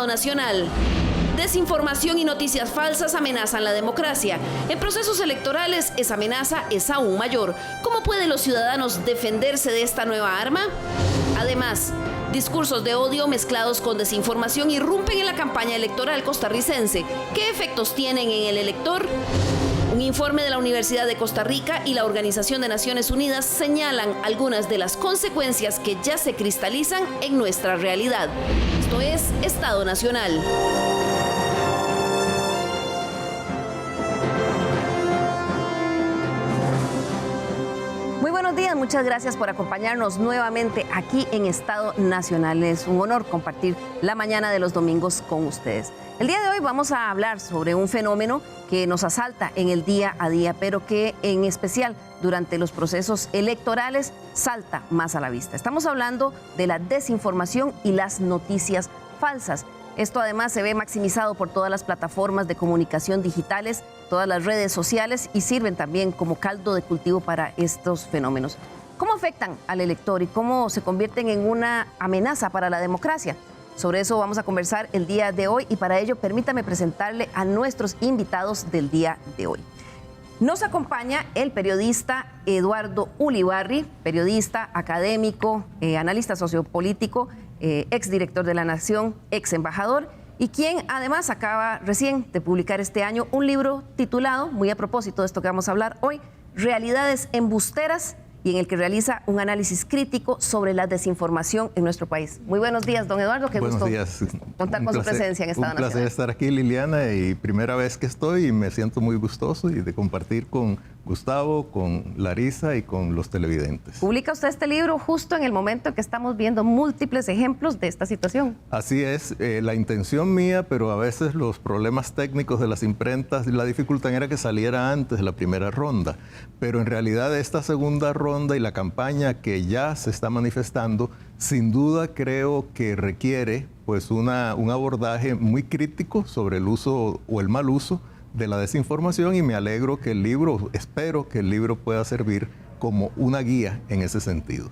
Nacional. Desinformación y noticias falsas amenazan la democracia. En procesos electorales, esa amenaza es aún mayor. ¿Cómo pueden los ciudadanos defenderse de esta nueva arma? Además, discursos de odio mezclados con desinformación irrumpen en la campaña electoral costarricense. ¿Qué efectos tienen en el elector? Un informe de la Universidad de Costa Rica y la Organización de Naciones Unidas señalan algunas de las consecuencias que ya se cristalizan en nuestra realidad. Esto es Estado Nacional. Muy buenos días, muchas gracias por acompañarnos nuevamente aquí en Estado Nacional. Es un honor compartir la mañana de los domingos con ustedes. El día de hoy vamos a hablar sobre un fenómeno que nos asalta en el día a día, pero que en especial durante los procesos electorales salta más a la vista. Estamos hablando de la desinformación y las noticias falsas. Esto además se ve maximizado por todas las plataformas de comunicación digitales, todas las redes sociales y sirven también como caldo de cultivo para estos fenómenos. ¿Cómo afectan al elector y cómo se convierten en una amenaza para la democracia? Sobre eso vamos a conversar el día de hoy y para ello permítame presentarle a nuestros invitados del día de hoy. Nos acompaña el periodista Eduardo Ulibarri, periodista, académico, analista sociopolítico, exdirector de La Nación, ex embajador, y quien además acaba recién de publicar este año un libro titulado, muy a propósito de esto que vamos a hablar hoy, Realidades embusteras, y en el que realiza un análisis crítico sobre la desinformación en nuestro país. Muy buenos días, don Eduardo, qué gusto contar con su presencia en Estado Nacional. Un placer estar aquí, Liliana, y primera vez que estoy y me siento muy gustoso y de compartir con Gustavo, con Larisa y con los televidentes. Publica usted este libro justo en el momento en que estamos viendo múltiples ejemplos de esta situación. Así es, la intención mía, pero a veces los problemas técnicos de las imprentas, la dificultad era que saliera antes de la primera ronda, pero en realidad esta segunda ronda y la campaña que ya se está manifestando, sin duda creo que requiere pues un abordaje muy crítico sobre el uso o el mal uso de la desinformación, y me alegro que el libro, espero que el libro pueda servir como una guía en ese sentido.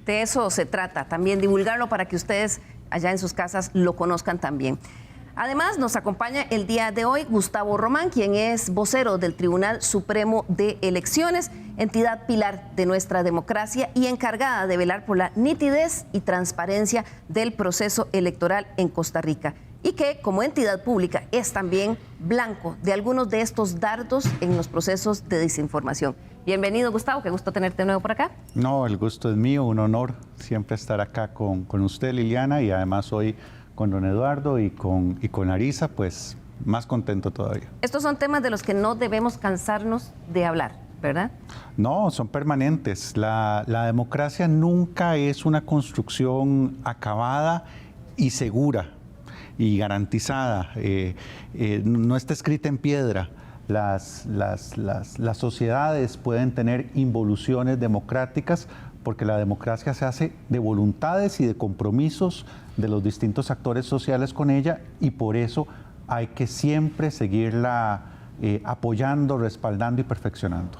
De eso se trata, también divulgarlo para que ustedes allá en sus casas lo conozcan también. Además, nos acompaña el día de hoy Gustavo Román, quien es vocero del Tribunal Supremo de Elecciones, entidad pilar de nuestra democracia y encargada de velar por la nitidez y transparencia del proceso electoral en Costa Rica, y que como entidad pública es también blanco de algunos de estos dardos en los procesos de desinformación. Bienvenido, Gustavo, qué gusto tenerte de nuevo por acá. No, el gusto es mío, un honor siempre estar acá con usted, Liliana, y además hoy con don Eduardo y con Larisa, pues más contento todavía. Estos son temas de los que no debemos cansarnos de hablar, ¿verdad? No, son permanentes. La democracia nunca es una construcción acabada y segura y garantizada. No está escrita en piedra. Las sociedades pueden tener involuciones democráticas porque la democracia se hace de voluntades y de compromisos de los distintos actores sociales con ella, y por eso hay que siempre seguirla apoyando, respaldando y perfeccionando.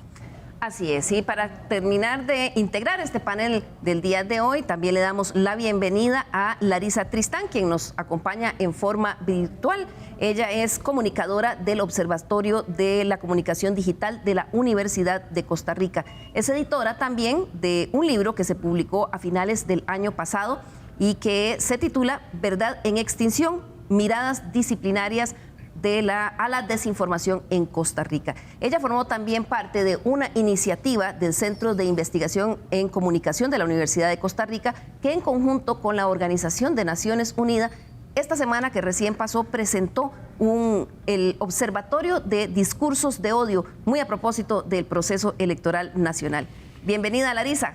Así es, y para terminar de integrar este panel del día de hoy, también le damos la bienvenida a Larisa Tristán, quien nos acompaña en forma virtual. Ella es comunicadora del Observatorio de la Comunicación Digital de la Universidad de Costa Rica. Es editora también de un libro que se publicó a finales del año pasado y que se titula Verdad en Extinción, miradas disciplinarias a la desinformación en Costa Rica. Ella formó también parte de una iniciativa del Centro de Investigación en Comunicación de la Universidad de Costa Rica, que en conjunto con la Organización de Naciones Unidas, esta semana que recién pasó, presentó el Observatorio de Discursos de Odio, muy a propósito del proceso electoral nacional. Bienvenida, Larisa.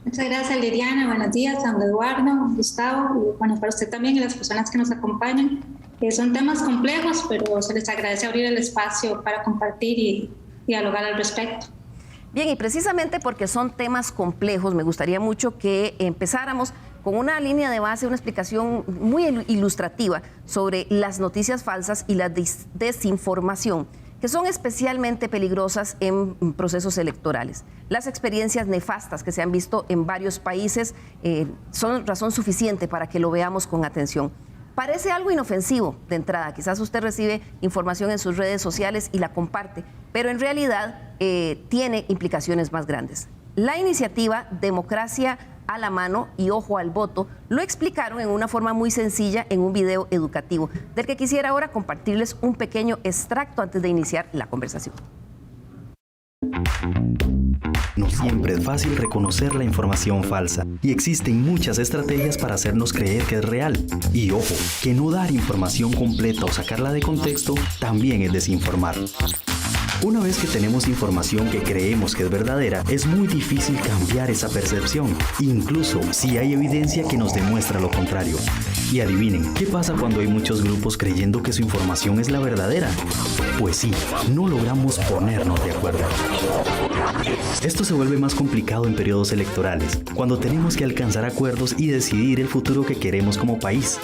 Muchas gracias, Liliana. Buenos días, don Eduardo, Gustavo, y bueno, para usted también y las personas que nos acompañan. Son temas complejos, pero se les agradece abrir el espacio para compartir y dialogar al respecto. Bien, y precisamente porque son temas complejos, me gustaría mucho que empezáramos con una línea de base, una explicación muy ilustrativa sobre las noticias falsas y la desinformación, que son especialmente peligrosas en procesos electorales. Las experiencias nefastas que se han visto en varios países son razón suficiente para que lo veamos con atención. Parece algo inofensivo de entrada. Quizás usted recibe información en sus redes sociales y la comparte, pero en realidad tiene implicaciones más grandes. La iniciativa Democracia a la Mano y Ojo al Voto lo explicaron en una forma muy sencilla en un video educativo, del que quisiera ahora compartirles un pequeño extracto antes de iniciar la conversación. No siempre es fácil reconocer la información falsa y existen muchas estrategias para hacernos creer que es real. Y ojo, que no dar información completa o sacarla de contexto también es desinformar. Una vez que tenemos información que creemos que es verdadera, es muy difícil cambiar esa percepción, incluso si hay evidencia que nos demuestra lo contrario. Y adivinen, ¿qué pasa cuando hay muchos grupos creyendo que su información es la verdadera? Pues sí, no logramos ponernos de acuerdo. Esto se vuelve más complicado en periodos electorales, cuando tenemos que alcanzar acuerdos y decidir el futuro que queremos como país.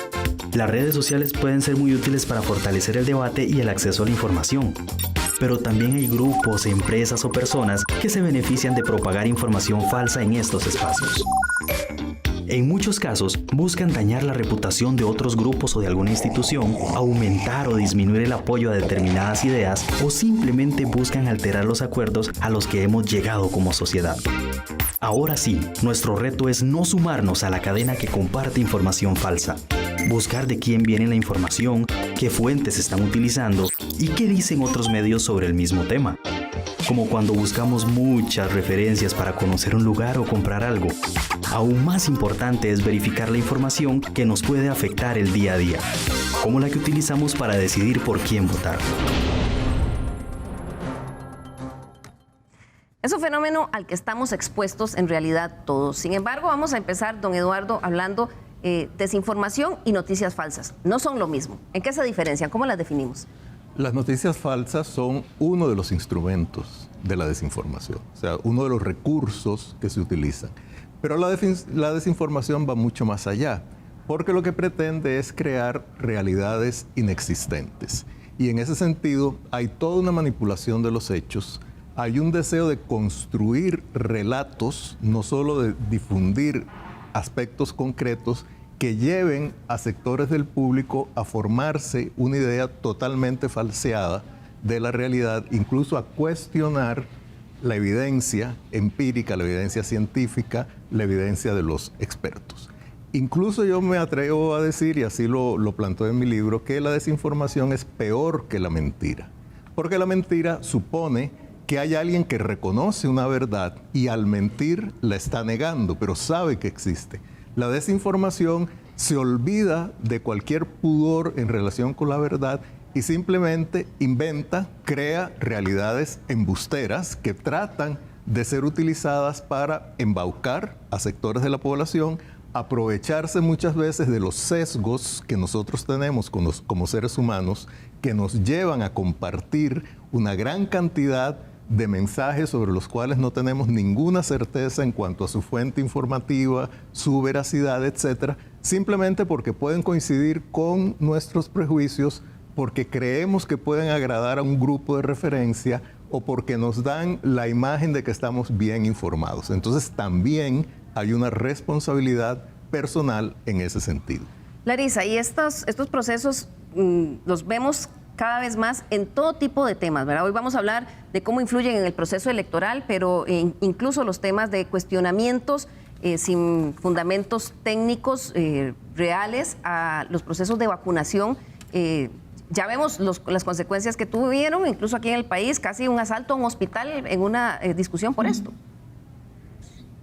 Las redes sociales pueden ser muy útiles para fortalecer el debate y el acceso a la información. Pero también hay grupos, empresas o personas que se benefician de propagar información falsa en estos espacios. En muchos casos, buscan dañar la reputación de otros grupos o de alguna institución, aumentar o disminuir el apoyo a determinadas ideas o simplemente buscan alterar los acuerdos a los que hemos llegado como sociedad. Ahora sí, nuestro reto es no sumarnos a la cadena que comparte información falsa. Buscar de quién viene la información, qué fuentes están utilizando y qué dicen otros medios sobre el mismo tema. Como cuando buscamos muchas referencias para conocer un lugar o comprar algo. Aún más importante es verificar la información que nos puede afectar el día a día, como la que utilizamos para decidir por quién votar. Es un fenómeno al que estamos expuestos en realidad todos. Sin embargo, vamos a empezar, don Eduardo, hablando desinformación y noticias falsas. No son lo mismo. ¿En qué se diferencian? ¿Cómo las definimos? Las noticias falsas son uno de los instrumentos de la desinformación, o sea, uno de los recursos que se utilizan. Pero la desinformación va mucho más allá, porque lo que pretende es crear realidades inexistentes. Y en ese sentido hay toda una manipulación de los hechos, hay un deseo de construir relatos, no solo de difundir aspectos concretos que lleven a sectores del público a formarse una idea totalmente falseada de la realidad, incluso a cuestionar la evidencia empírica, la evidencia científica, la evidencia de los expertos. Incluso yo me atrevo a decir, y así lo planteo en mi libro, que la desinformación es peor que la mentira, porque la mentira supone que hay alguien que reconoce una verdad y al mentir la está negando, pero sabe que existe. La desinformación se olvida de cualquier pudor en relación con la verdad y simplemente inventa, crea realidades embusteras que tratan de ser utilizadas para embaucar a sectores de la población, aprovecharse muchas veces de los sesgos que nosotros tenemos como seres humanos, que nos llevan a compartir una gran cantidad de mensajes sobre los cuales no tenemos ninguna certeza en cuanto a su fuente informativa, su veracidad, etcétera, simplemente porque pueden coincidir con nuestros prejuicios, porque creemos que pueden agradar a un grupo de referencia o porque nos dan la imagen de que estamos bien informados. Entonces también hay una responsabilidad personal en ese sentido. Larisa, y estos procesos los vemos cada vez más en todo tipo de temas, ¿verdad? Hoy vamos a hablar de cómo influyen en el proceso electoral, pero incluso los temas de cuestionamientos sin fundamentos técnicos reales a los procesos de vacunación. Ya vemos las consecuencias que tuvieron, incluso aquí en el país, casi un asalto a un hospital en una discusión por esto.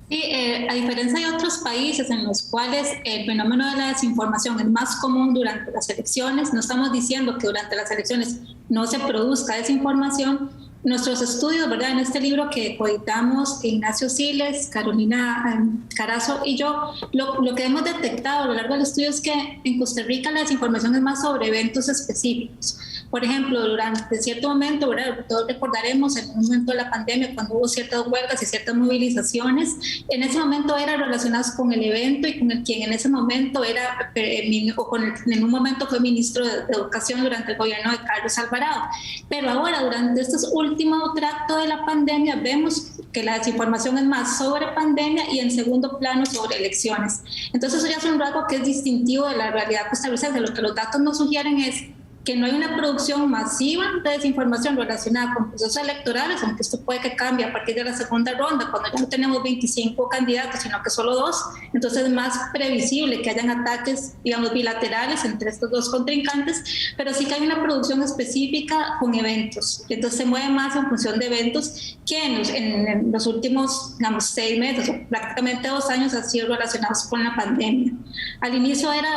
Sí, a diferencia de otros países en los cuales el fenómeno de la desinformación es más común durante las elecciones, no estamos diciendo que durante las elecciones no se produzca desinformación. Nuestros estudios, ¿verdad? En este libro que coeditamos Ignacio Siles, Carolina Carazo y yo, lo que hemos detectado a lo largo del estudio es que en Costa Rica la desinformación es más sobre eventos específicos. Por ejemplo, durante cierto momento, ¿verdad? Todos recordaremos en un momento de la pandemia cuando hubo ciertas huelgas y ciertas movilizaciones, en ese momento eran relacionados con el evento y con el quien en ese momento era, en un momento fue ministro de Educación durante el gobierno de Carlos Alvarado. Pero ahora, durante estos últimos tractos de la pandemia, vemos que la desinformación es más sobre pandemia y en segundo plano sobre elecciones. Entonces eso ya es un rasgo que es distintivo de la realidad costarricense. Lo que los datos nos sugieren es que no hay una producción masiva de desinformación relacionada con procesos electorales, aunque esto puede que cambie a partir de la segunda ronda, cuando ya no tenemos 25 candidatos, sino que solo 2, entonces es más previsible que hayan ataques, digamos, bilaterales entre estos dos contrincantes, pero sí que hay una producción específica con eventos, entonces se mueve más en función de eventos que en los últimos, digamos, 6 meses, o prácticamente 2 años, han sido relacionados con la pandemia. Al inicio era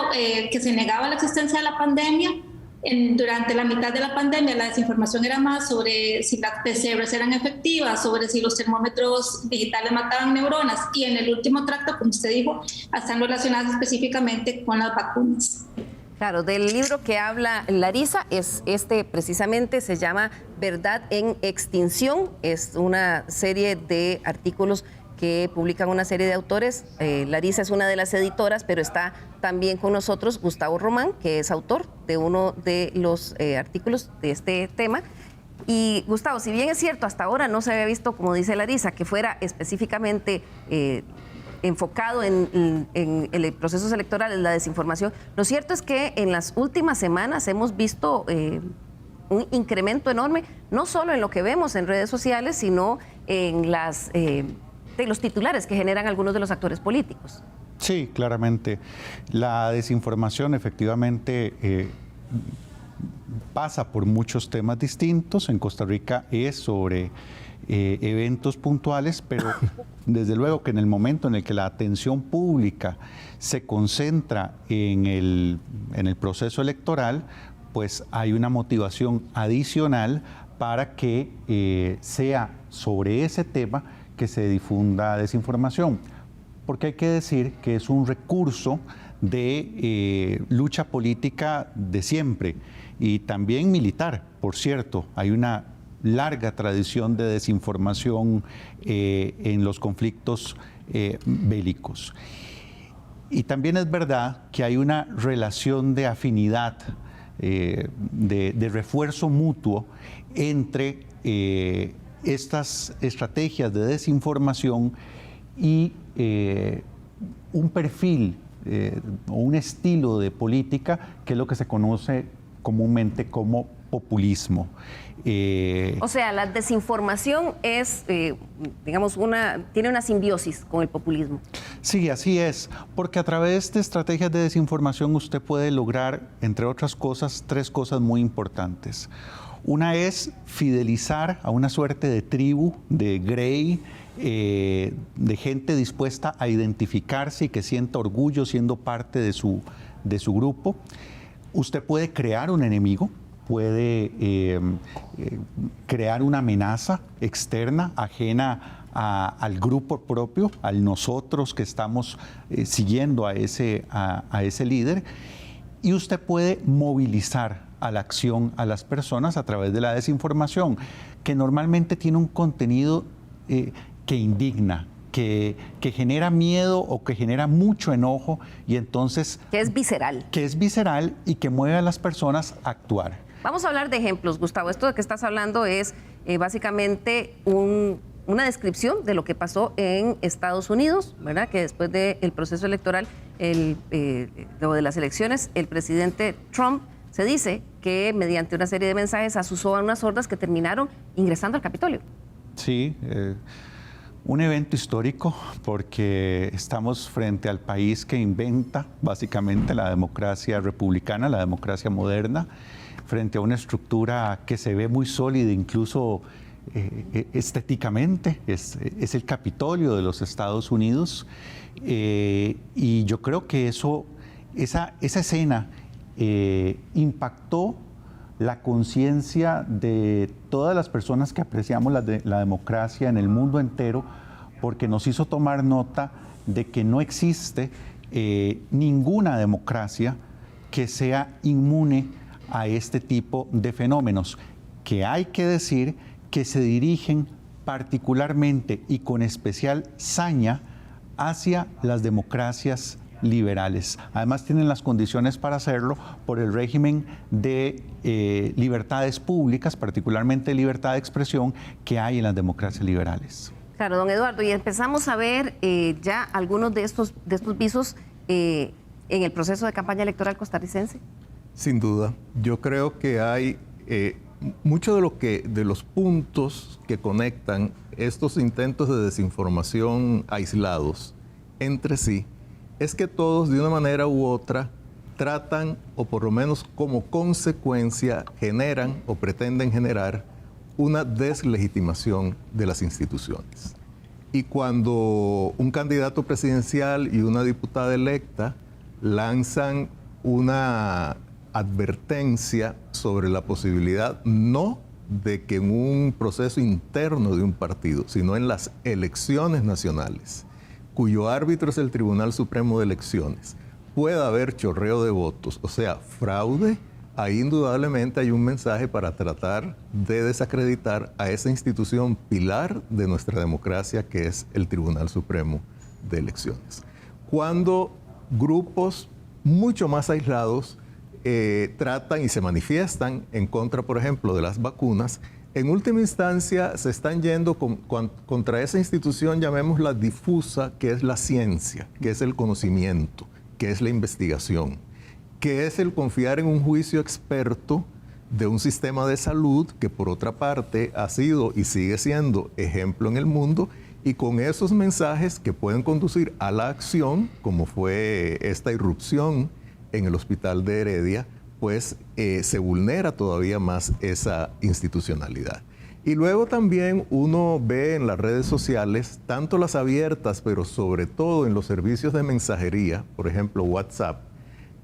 que se negaba la existencia de la pandemia. Durante la mitad de la pandemia la desinformación era más sobre si las PCRs eran efectivas, sobre si los termómetros digitales mataban neuronas, y en el último tracto, como usted dijo, están relacionadas específicamente con las vacunas. Claro, del libro que habla Larisa es precisamente, se llama Verdad en Extinción, es una serie de artículos que publican una serie de autores. Larisa es una de las editoras, pero está también con nosotros Gustavo Román, que es autor de uno de los artículos de este tema. Y Gustavo, si bien es cierto, hasta ahora no se había visto, como dice Larisa, que fuera específicamente enfocado en el procesos electorales, la desinformación, lo cierto es que en las últimas semanas hemos visto un incremento enorme, no solo en lo que vemos en redes sociales, sino en de los titulares que generan algunos de los actores políticos. Sí, claramente. La desinformación efectivamente pasa por muchos temas distintos. En Costa Rica es sobre eventos puntuales, pero desde luego que en el momento en el que la atención pública se concentra en el proceso electoral, pues hay una motivación adicional para que sea sobre ese tema que se difunda desinformación, porque hay que decir que es un recurso de lucha política de siempre y también militar, por cierto. Hay una larga tradición de desinformación en los conflictos bélicos. Y también es verdad que hay una relación de afinidad, de refuerzo mutuo entre estas estrategias de desinformación y un perfil o un estilo de política que es lo que se conoce comúnmente como populismo. O sea, la desinformación es, digamos, tiene una simbiosis con el populismo. Sí, así es, porque a través de estrategias de desinformación usted puede lograr, entre otras cosas, 3 cosas muy importantes. Una es fidelizar a una suerte de tribu, de grey, de gente dispuesta a identificarse y que sienta orgullo siendo parte de su grupo. Usted puede crear un enemigo, puede crear una amenaza externa, ajena al grupo propio, al nosotros que estamos siguiendo a ese líder. Y usted puede movilizar a la acción a las personas a través de la desinformación, que normalmente tiene un contenido que indigna, que genera miedo o que genera mucho enojo, y entonces... Que es visceral. Que es visceral y que mueve a las personas a actuar. Vamos a hablar de ejemplos, Gustavo. Esto de que estás hablando es básicamente una descripción de lo que pasó en Estados Unidos, ¿verdad? Que después del proceso electoral, luego de las elecciones, el presidente Trump se dice que mediante una serie de mensajes asusó a unas hordas que terminaron ingresando al Capitolio. Sí, un evento histórico, porque estamos frente al país que inventa básicamente la democracia republicana, la democracia moderna, frente a una estructura que se ve muy sólida, incluso estéticamente. Es el Capitolio de los Estados Unidos, y yo creo que esa escena impactó la conciencia de todas las personas que apreciamos la democracia en el mundo entero, porque nos hizo tomar nota de que no existe ninguna democracia que sea inmune a este tipo de fenómenos, que hay que decir que se dirigen particularmente y con especial saña hacia las democracias liberales. Además tienen las condiciones para hacerlo por el régimen de libertades públicas, particularmente libertad de expresión, que hay en las democracias liberales. Claro, don Eduardo, y empezamos a ver ya algunos de estos visos en el proceso de campaña electoral costarricense. Sin duda, yo creo que hay mucho de los puntos que conectan estos intentos de desinformación aislados entre sí, es que todos de una manera u otra tratan, o por lo menos como consecuencia generan o pretenden generar una deslegitimación de las instituciones. Y cuando un candidato presidencial y una diputada electa lanzan una advertencia sobre la posibilidad no de que en un proceso interno de un partido, sino en las elecciones nacionales, cuyo árbitro es el Tribunal Supremo de Elecciones, pueda haber chorreo de votos, o sea, fraude, ahí indudablemente hay un mensaje para tratar de desacreditar a esa institución pilar de nuestra democracia que es el Tribunal Supremo de Elecciones. Cuando grupos mucho más aislados tratan y se manifiestan en contra, por ejemplo, de las vacunas, en última instancia se están yendo contra esa institución, llamémosla difusa, que es la ciencia, que es el conocimiento, que es la investigación, que es el confiar en un juicio experto de un sistema de salud que por otra parte ha sido y sigue siendo ejemplo en el mundo, y con esos mensajes que pueden conducir a la acción, como fue esta irrupción en el hospital de Heredia, pues se vulnera todavía más esa institucionalidad. Y luego también uno ve en las redes sociales, tanto las abiertas, pero sobre todo en los servicios de mensajería, por ejemplo WhatsApp,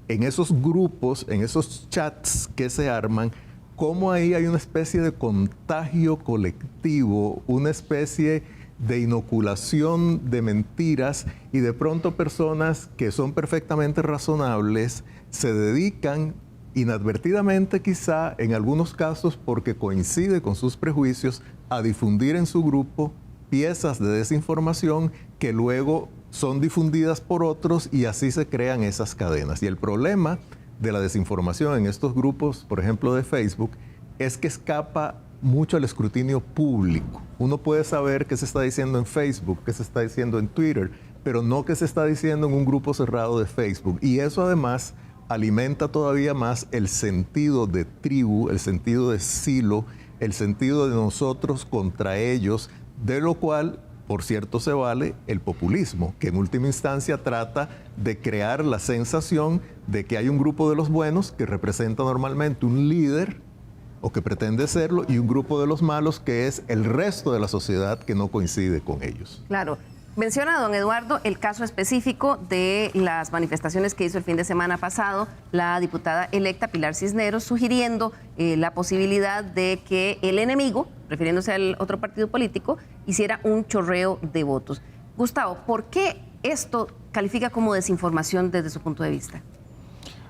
en esos grupos, en esos chats que se arman, cómo ahí hay una especie de contagio colectivo, una especie de inoculación de mentiras, y de pronto personas que son perfectamente razonables se dedican inadvertidamente, quizá en algunos casos porque coincide con sus prejuicios, a difundir en su grupo piezas de desinformación que luego son difundidas por otros y así se crean esas cadenas. Y el problema de la desinformación en estos grupos, por ejemplo de Facebook, es que escapa mucho al escrutinio público. Uno puede saber qué se está diciendo en Facebook, qué se está diciendo en Twitter, pero no qué se está diciendo en un grupo cerrado de Facebook. Y eso además alimenta todavía más el sentido de tribu, el sentido de silo, el sentido de nosotros contra ellos, de lo cual, por cierto, se vale el populismo, que en última instancia trata de crear la sensación de que hay un grupo de los buenos que representa normalmente un líder, o que pretende serlo, y un grupo de los malos que es el resto de la sociedad que no coincide con ellos. Claro. Menciona, don Eduardo, el caso específico de las manifestaciones que hizo el fin de semana pasado la diputada electa Pilar Cisneros, sugiriendo la posibilidad de que el enemigo, refiriéndose al otro partido político, hiciera un chorreo de votos. Gustavo, ¿por qué esto califica como desinformación desde su punto de vista?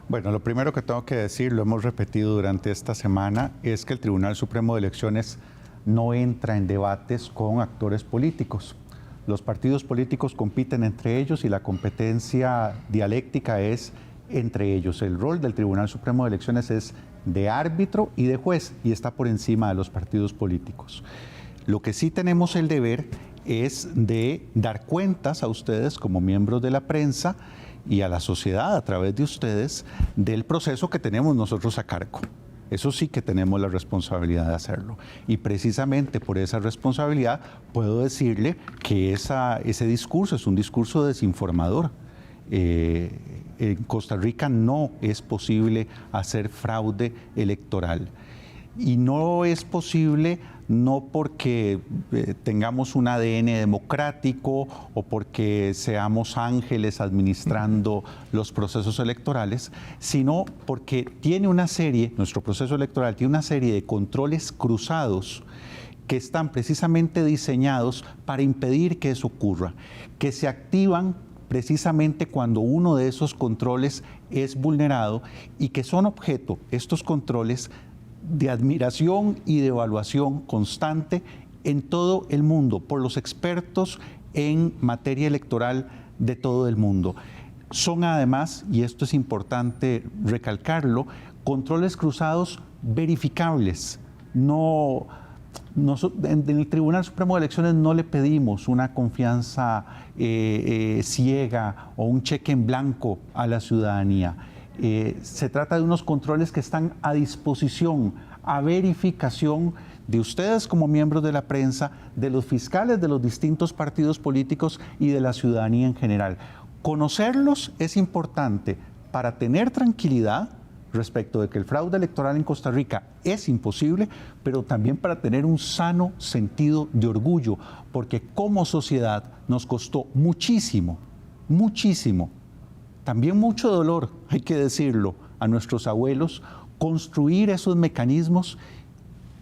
Bueno, lo primero que tengo que decir, lo hemos repetido durante esta semana, es que el Tribunal Supremo de Elecciones no entra en debates con actores políticos. Los partidos políticos compiten entre ellos y la competencia dialéctica es entre ellos. El rol del Tribunal Supremo de Elecciones es de árbitro y de juez y está por encima de los partidos políticos. Lo que sí tenemos el deber es de dar cuentas a ustedes como miembros de la prensa y a la sociedad a través de ustedes del proceso que tenemos nosotros a cargo. Eso sí que tenemos la responsabilidad de hacerlo. Y precisamente por esa responsabilidad puedo decirle que ese discurso es un discurso desinformador. En Costa Rica no es posible hacer fraude electoral. Y no es posible no porque tengamos un ADN democrático o porque seamos ángeles administrando los procesos electorales, sino porque nuestro proceso electoral tiene una serie de controles cruzados que están precisamente diseñados para impedir que eso ocurra, que se activan precisamente cuando uno de esos controles es vulnerado y que son objeto, estos controles, de admiración y de evaluación constante en todo el mundo por los expertos en materia electoral de todo el mundo. Son además, y esto es importante recalcarlo, controles cruzados verificables. En el Tribunal Supremo de Elecciones no le pedimos una confianza ciega o un cheque en blanco a la ciudadanía. Se trata de unos controles que están a disposición, a verificación de ustedes como miembros de la prensa, de los fiscales de los distintos partidos políticos y de la ciudadanía en general. Conocerlos es importante para tener tranquilidad respecto de que el fraude electoral en Costa Rica es imposible, pero también para tener un sano sentido de orgullo, porque como sociedad nos costó muchísimo, muchísimo, también mucho dolor, hay que decirlo, a nuestros abuelos, construir esos mecanismos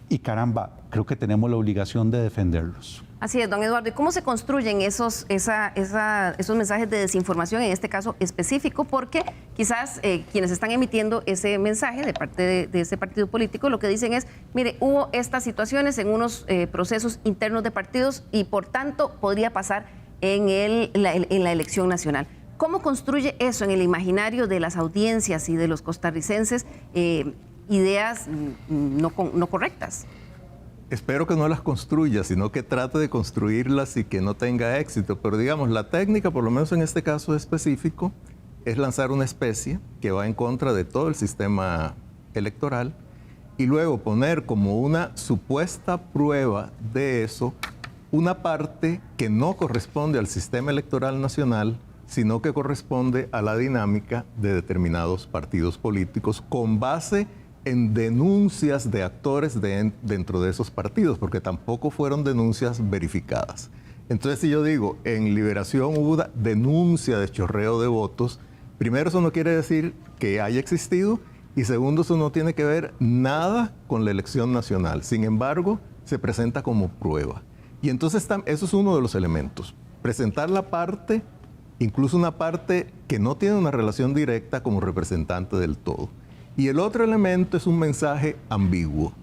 y caramba, creo que tenemos la obligación de defenderlos. Así es, don Eduardo. ¿Y cómo se construyen esos mensajes de desinformación, en este caso específico? Porque quizás quienes están emitiendo ese mensaje de parte de ese partido político, lo que dicen es, mire, hubo estas situaciones en unos procesos internos de partidos y por tanto podría pasar en la elección nacional. ¿Cómo construye eso en el imaginario de las audiencias y de los costarricenses ideas no correctas? Espero que no las construya, sino que trate de construirlas y que no tenga éxito. Pero digamos, la técnica, por lo menos en este caso específico, es lanzar una especie que va en contra de todo el sistema electoral y luego poner como una supuesta prueba de eso una parte que no corresponde al sistema electoral nacional, sino que corresponde a la dinámica de determinados partidos políticos con base en denuncias de actores dentro de esos partidos, porque tampoco fueron denuncias verificadas. Entonces, si yo digo, en Liberación hubo una denuncia de chorreo de votos, primero, eso no quiere decir que haya existido, y segundo, eso no tiene que ver nada con la elección nacional. Sin embargo, se presenta como prueba. Y entonces, eso es uno de los elementos. Presentar la parte, incluso una parte que no tiene una relación directa como representante del todo. Y el otro elemento es un mensaje ambiguo,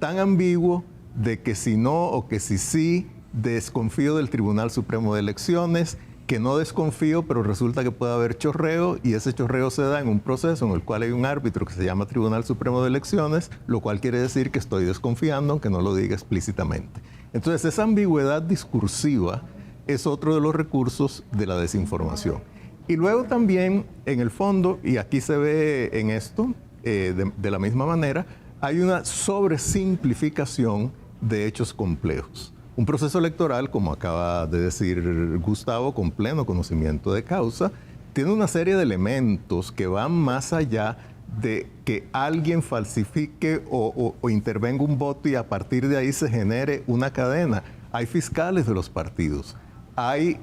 tan ambiguo de que si no o que si sí, desconfío del Tribunal Supremo de Elecciones, que no desconfío, pero resulta que puede haber chorreo y ese chorreo se da en un proceso en el cual hay un árbitro que se llama Tribunal Supremo de Elecciones, lo cual quiere decir que estoy desconfiando, aunque no lo diga explícitamente. Entonces, esa ambigüedad discursiva es otro de los recursos de la desinformación. Y luego también, en el fondo, y aquí se ve en esto, de la misma manera, hay una sobresimplificación de hechos complejos. Un proceso electoral, como acaba de decir Gustavo, con pleno conocimiento de causa, tiene una serie de elementos que van más allá de que alguien falsifique o intervenga un voto y a partir de ahí se genere una cadena. Hay fiscales de los partidos, hay,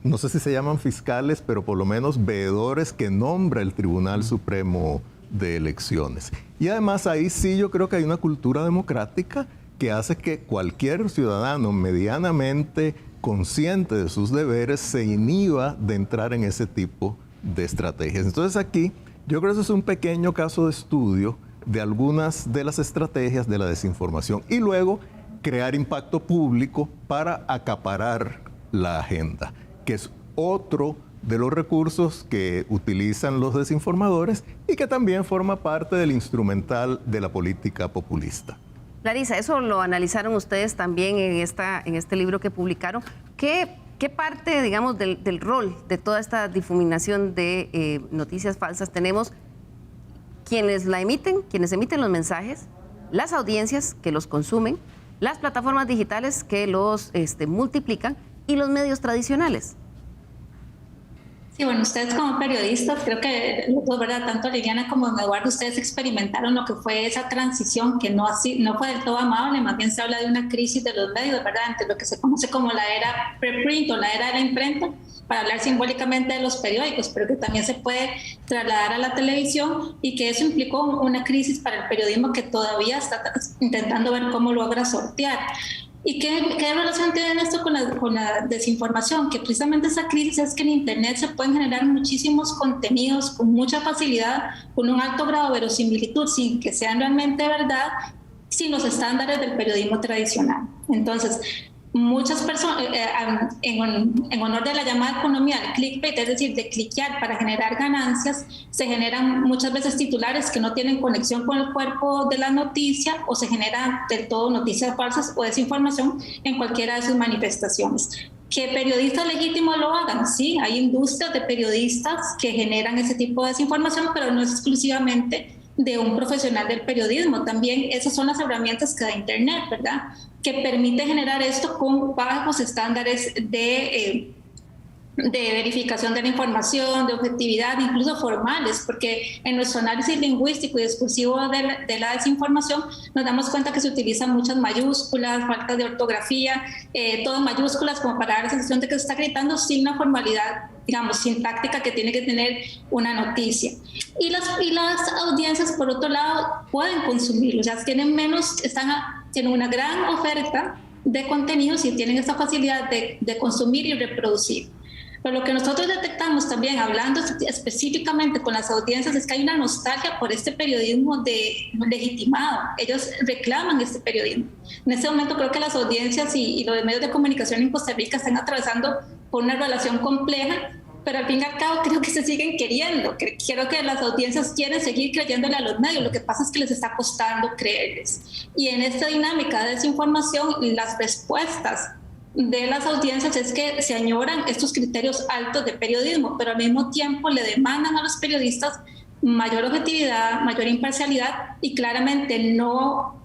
no sé si se llaman fiscales, pero por lo menos veedores que nombra el Tribunal Supremo de Elecciones. Y además ahí sí yo creo que hay una cultura democrática que hace que cualquier ciudadano medianamente consciente de sus deberes se inhiba de entrar en ese tipo de estrategias. Entonces aquí yo creo que eso es un pequeño caso de estudio de algunas de las estrategias de la desinformación y luego crear impacto público para acaparar la agenda, que es otro de los recursos que utilizan los desinformadores y que también forma parte del instrumental de la política populista. Larisa, eso lo analizaron ustedes también en este libro que publicaron. ¿Qué parte, digamos, del rol de toda esta difuminación de noticias falsas tenemos quienes emiten los mensajes, las audiencias que los consumen, las plataformas digitales que los multiplican y los medios tradicionales? Sí, bueno, ustedes como periodistas, creo que los dos, ¿verdad? Tanto Liliana como don Eduardo, ustedes experimentaron lo que fue esa transición que no fue del todo amable, más bien se habla de una crisis de los medios, ¿verdad? Entre lo que se conoce como la era preprint o la era de la imprenta, para hablar simbólicamente de los periódicos, pero que también se puede trasladar a la televisión y que eso implicó una crisis para el periodismo que todavía está intentando ver cómo logra sortear. ¿Y qué relación tiene esto con la desinformación? Que precisamente esa crisis es que en Internet se pueden generar muchísimos contenidos con mucha facilidad, con un alto grado de verosimilitud, sin que sean realmente verdad, sin los estándares del periodismo tradicional. Entonces, muchas personas, en honor de la llamada economía del clickbait, es decir, de cliquear para generar ganancias, se generan muchas veces titulares que no tienen conexión con el cuerpo de la noticia, o se generan del todo noticias falsas o desinformación en cualquiera de sus manifestaciones. Que periodistas legítimos lo hagan, sí, hay industrias de periodistas que generan ese tipo de desinformación, pero no es exclusivamente de un profesional del periodismo. También esas son las herramientas que da Internet, ¿verdad?, que permite generar esto con bajos estándares de verificación de la información, de objetividad, incluso formales, porque en nuestro análisis lingüístico y discursivo de la desinformación nos damos cuenta que se utilizan muchas mayúsculas, faltas de ortografía, todo en mayúsculas, como para dar la sensación de que se está gritando sin la formalidad, digamos, sintáctica que tiene que tener una noticia. Y las audiencias, por otro lado, pueden consumir, o sea, tienen una gran oferta de contenidos y tienen esta facilidad de consumir y reproducir. Pero lo que nosotros detectamos también, hablando específicamente con las audiencias, es que hay una nostalgia por este periodismo legitimado. Ellos reclaman este periodismo. En este momento creo que las audiencias y los medios de comunicación en Costa Rica están atravesando por una relación compleja, pero al fin y al cabo creo que se siguen queriendo. Creo que las audiencias quieren seguir creyéndole a los medios. Lo que pasa es que les está costando creerles. Y en esta dinámica de desinformación, las respuestas de las audiencias es que se añoran estos criterios altos de periodismo, pero al mismo tiempo le demandan a los periodistas mayor objetividad, mayor imparcialidad, y claramente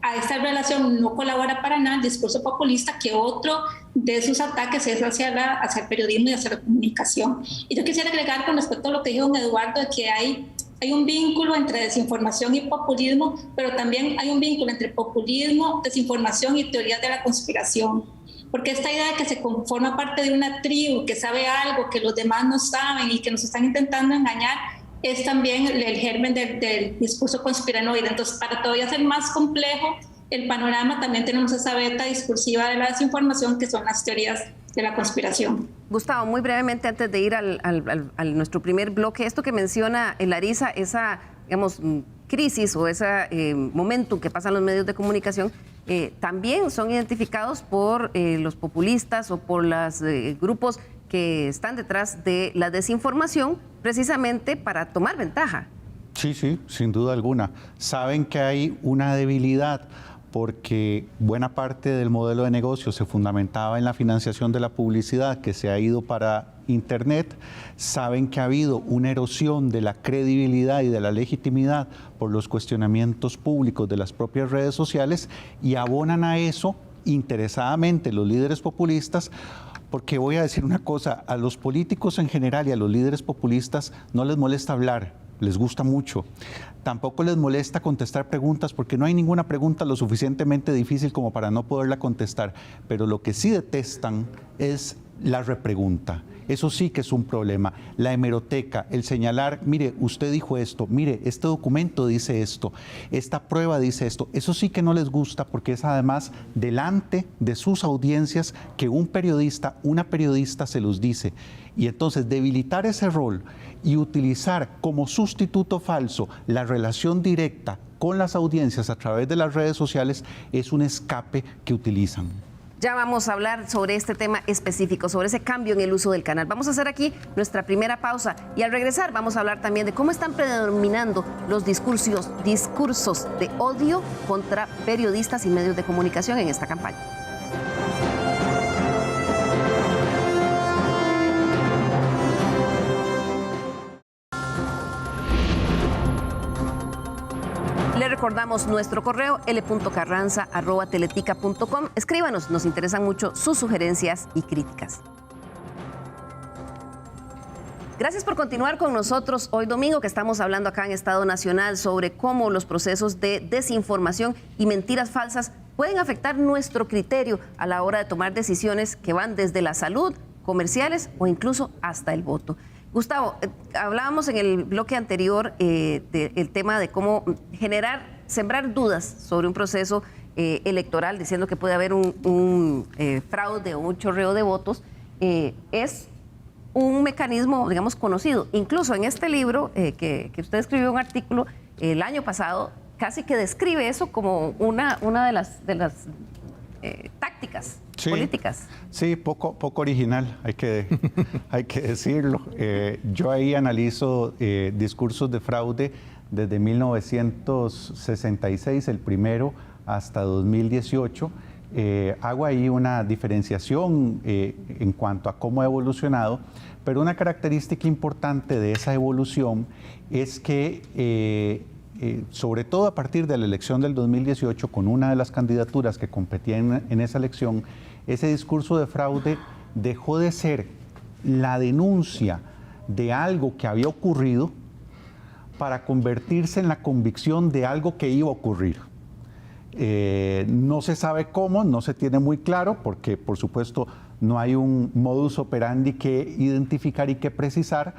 a esta relación no colabora para nada el discurso populista, que otro de sus ataques es hacia el periodismo y hacia la comunicación. Y yo quisiera agregar con respecto a lo que dijo don Eduardo, de que hay un vínculo entre desinformación y populismo, pero también hay un vínculo entre populismo, desinformación y teorías de la conspiración. Porque esta idea de que se forma parte de una tribu que sabe algo que los demás no saben y que nos están intentando engañar, es también el germen del discurso conspiranoide. Entonces, para todavía ser más complejo el panorama, también tenemos esa beta discursiva de la desinformación, que son las teorías de la conspiración. Gustavo, muy brevemente, antes de ir a nuestro primer bloque, esto que menciona Larisa, esa, digamos, crisis o ese momento que pasan los medios de comunicación, también son identificados por los populistas o por los grupos que están detrás de la desinformación, precisamente para tomar ventaja. Sí, sin duda alguna. Saben que hay una debilidad porque buena parte del modelo de negocio se fundamentaba en la financiación de la publicidad, que se ha ido para Internet. Saben que ha habido una erosión de la credibilidad y de la legitimidad por los cuestionamientos públicos de las propias redes sociales, y abonan a eso interesadamente los líderes populistas, porque voy a decir una cosa: a los políticos en general y a los líderes populistas no les molesta hablar, les gusta mucho. Tampoco les molesta contestar preguntas, porque no hay ninguna pregunta lo suficientemente difícil como para no poderla contestar. Pero lo que sí detestan es la repregunta. Eso sí que es un problema. La hemeroteca, el señalar, mire, usted dijo esto, mire, este documento dice esto, esta prueba dice esto. Eso sí que no les gusta, porque es además delante de sus audiencias que un periodista, una periodista se los dice. Y entonces debilitar ese rol y utilizar como sustituto falso la relación directa con las audiencias a través de las redes sociales es un escape que utilizan. Ya vamos a hablar sobre este tema específico, sobre ese cambio en el uso del canal. Vamos a hacer aquí nuestra primera pausa y al regresar vamos a hablar también de cómo están predominando los discursos de odio contra periodistas y medios de comunicación en esta campaña. Le recordamos nuestro correo l.carranza@teletica.com. Escríbanos, nos interesan mucho sus sugerencias y críticas. Gracias por continuar con nosotros hoy domingo, que estamos hablando acá en Estado Nacional sobre cómo los procesos de desinformación y mentiras falsas pueden afectar nuestro criterio a la hora de tomar decisiones que van desde la salud, comerciales o incluso hasta el voto. Gustavo, hablábamos en el bloque anterior del tema de cómo sembrar dudas sobre un proceso electoral, diciendo que puede haber un fraude o un chorreo de votos, es un mecanismo, digamos, conocido. Incluso en este libro, que usted escribió un artículo el año pasado, casi que describe eso como una de las tácticas políticas. Sí, poco original, hay que decirlo. Yo ahí analizo discursos de fraude desde 1966, el primero, hasta 2018. Hago ahí una diferenciación en cuanto a cómo ha evolucionado, pero una característica importante de esa evolución es que sobre todo a partir de la elección del 2018, con una de las candidaturas que competían en esa elección, ese discurso de fraude dejó de ser la denuncia de algo que había ocurrido para convertirse en la convicción de algo que iba a ocurrir. No se sabe cómo, no se tiene muy claro, porque por supuesto no hay un modus operandi que identificar y que precisar,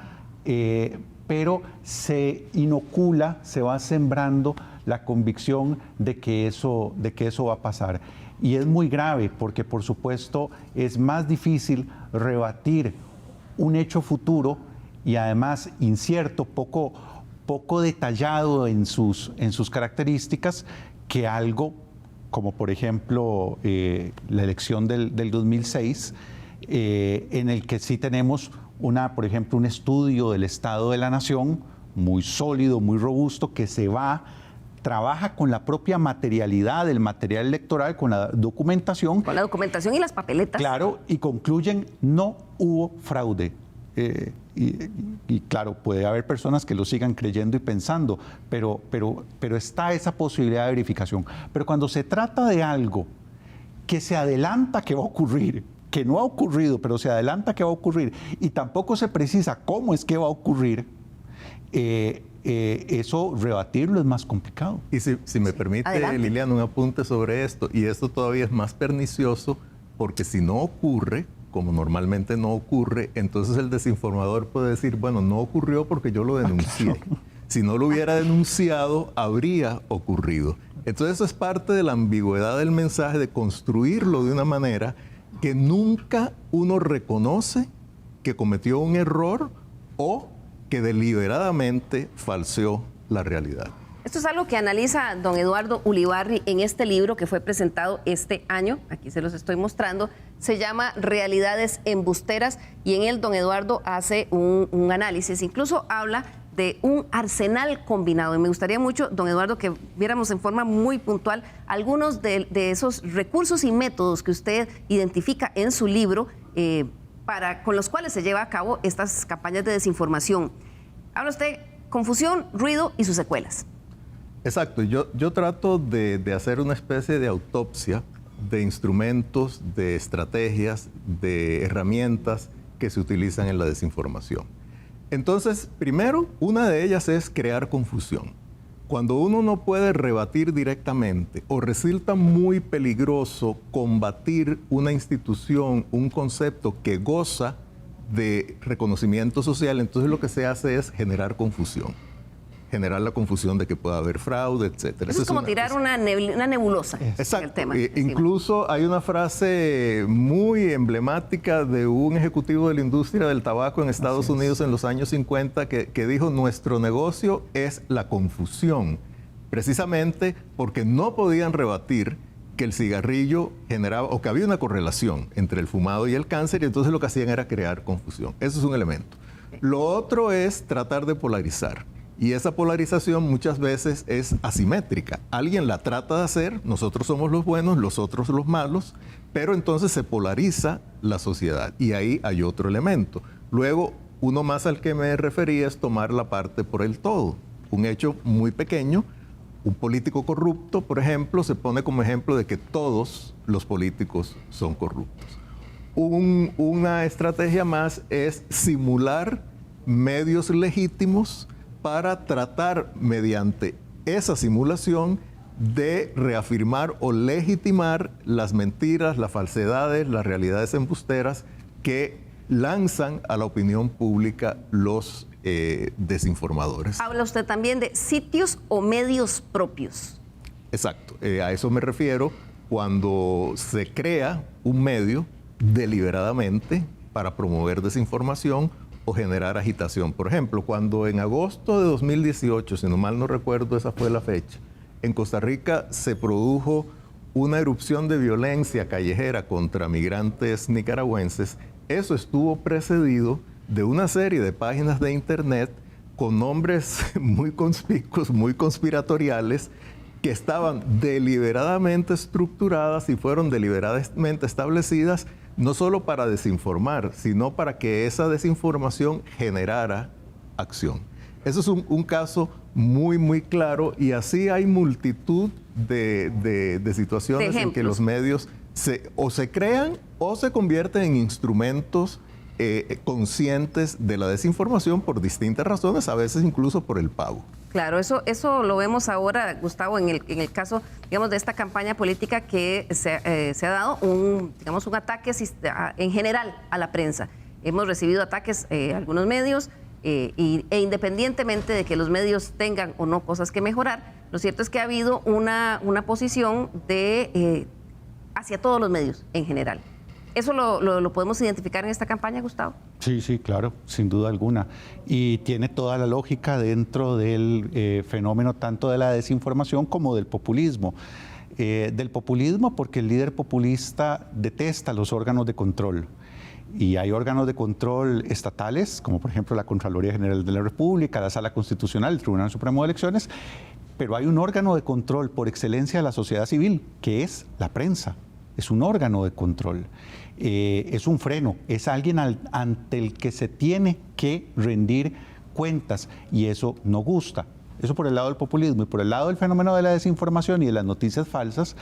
pero se inocula, se va sembrando la convicción de que eso va a pasar. Y es muy grave porque, por supuesto, es más difícil rebatir un hecho futuro y además incierto, poco detallado en sus características, que algo como, por ejemplo, la elección del 2006, en el que sí tenemos por ejemplo, un estudio del Estado de la Nación muy sólido, muy robusto, que trabaja con la propia materialidad del material electoral, con la documentación. Con la documentación y las papeletas. Claro, y concluyen, no hubo fraude. Y claro, puede haber personas que lo sigan creyendo y pensando, pero está esa posibilidad de verificación. Pero cuando se trata de algo que se adelanta que va a ocurrir, que no ha ocurrido, pero se adelanta que va a ocurrir, y tampoco se precisa cómo es que va a ocurrir, eso rebatirlo es más complicado. Y si me permite, adelante, Liliana, un apunte sobre esto, y esto todavía es más pernicioso, porque si no ocurre, como normalmente no ocurre, entonces el desinformador puede decir, bueno, no ocurrió porque yo lo denuncié. Claro. Si no lo hubiera denunciado, habría ocurrido. Entonces eso es parte de la ambigüedad del mensaje, de construirlo de una manera que nunca uno reconoce que cometió un error o que deliberadamente falseó la realidad. Esto es algo que analiza don Eduardo Ulibarri en este libro que fue presentado este año. Aquí se los estoy mostrando. Se llama Realidades Embusteras y en él don Eduardo hace un análisis. Incluso habla de un arsenal combinado. Y me gustaría mucho, don Eduardo, que viéramos en forma muy puntual algunos de esos recursos y métodos que usted identifica en su libro con los cuales se lleva a cabo estas campañas de desinformación. Habla usted confusión, ruido y sus secuelas. Exacto. Yo trato de hacer una especie de autopsia de instrumentos, de estrategias, de herramientas que se utilizan en la desinformación. Entonces, primero, una de ellas es crear confusión. Cuando uno no puede rebatir directamente o resulta muy peligroso combatir una institución, un concepto que goza de reconocimiento social, entonces lo que se hace es generar confusión. Generar la confusión de que pueda haber fraude, etcétera. Eso es como tirar una nebulosa. Exacto. El tema. Incluso hay una frase muy emblemática de un ejecutivo de la industria del tabaco en Estados Unidos en los años 50 que dijo, nuestro negocio es la confusión, precisamente porque no podían rebatir que el cigarrillo generaba, o que había una correlación entre el fumado y el cáncer, y entonces lo que hacían era crear confusión. Eso es un elemento. Lo otro es tratar de polarizar. Y esa polarización muchas veces es asimétrica. Alguien la trata de hacer, nosotros somos los buenos, los otros los malos, pero entonces se polariza la sociedad. Y ahí hay otro elemento. Luego, uno más al que me refería es tomar la parte por el todo. Un hecho muy pequeño, un político corrupto, por ejemplo, se pone como ejemplo de que todos los políticos son corruptos. Una estrategia más es simular medios legítimos para tratar mediante esa simulación de reafirmar o legitimar las mentiras, las falsedades, las realidades embusteras que lanzan a la opinión pública los desinformadores. Habla usted también de sitios o medios propios. Exacto, a eso me refiero cuando se crea un medio deliberadamente para promover desinformación o generar agitación. Por ejemplo, cuando en agosto de 2018, si no mal no recuerdo, esa fue la fecha, en Costa Rica se produjo una erupción de violencia callejera contra migrantes nicaragüenses, eso estuvo precedido de una serie de páginas de internet con nombres muy conspicuos, muy conspiratoriales, que estaban deliberadamente estructuradas y fueron deliberadamente establecidas no solo para desinformar, sino para que esa desinformación generara acción. Eso es un caso muy, muy claro, y así hay multitud de situaciones en que los medios o se crean o se convierten en instrumentos conscientes de la desinformación por distintas razones, a veces incluso por el pago. Claro, eso lo vemos ahora, Gustavo, en el caso, digamos, de esta campaña política que se ha dado un ataque en general a la prensa. Hemos recibido ataques a algunos medios e independientemente de que los medios tengan o no cosas que mejorar, lo cierto es que ha habido una posición hacia todos los medios en general. ¿Eso lo podemos identificar en esta campaña, Gustavo? Sí, claro, sin duda alguna. Y tiene toda la lógica dentro del fenómeno tanto de la desinformación como del populismo. Del populismo porque el líder populista detesta los órganos de control. Y hay órganos de control estatales, como por ejemplo la Contraloría General de la República, la Sala Constitucional, el Tribunal Supremo de Elecciones, pero hay un órgano de control por excelencia de la sociedad civil, que es la prensa. Es un órgano de control, es un freno, es alguien ante el que se tiene que rendir cuentas, y eso no gusta. Eso por el lado del populismo. Y por el lado del fenómeno de la desinformación y de las noticias falsas,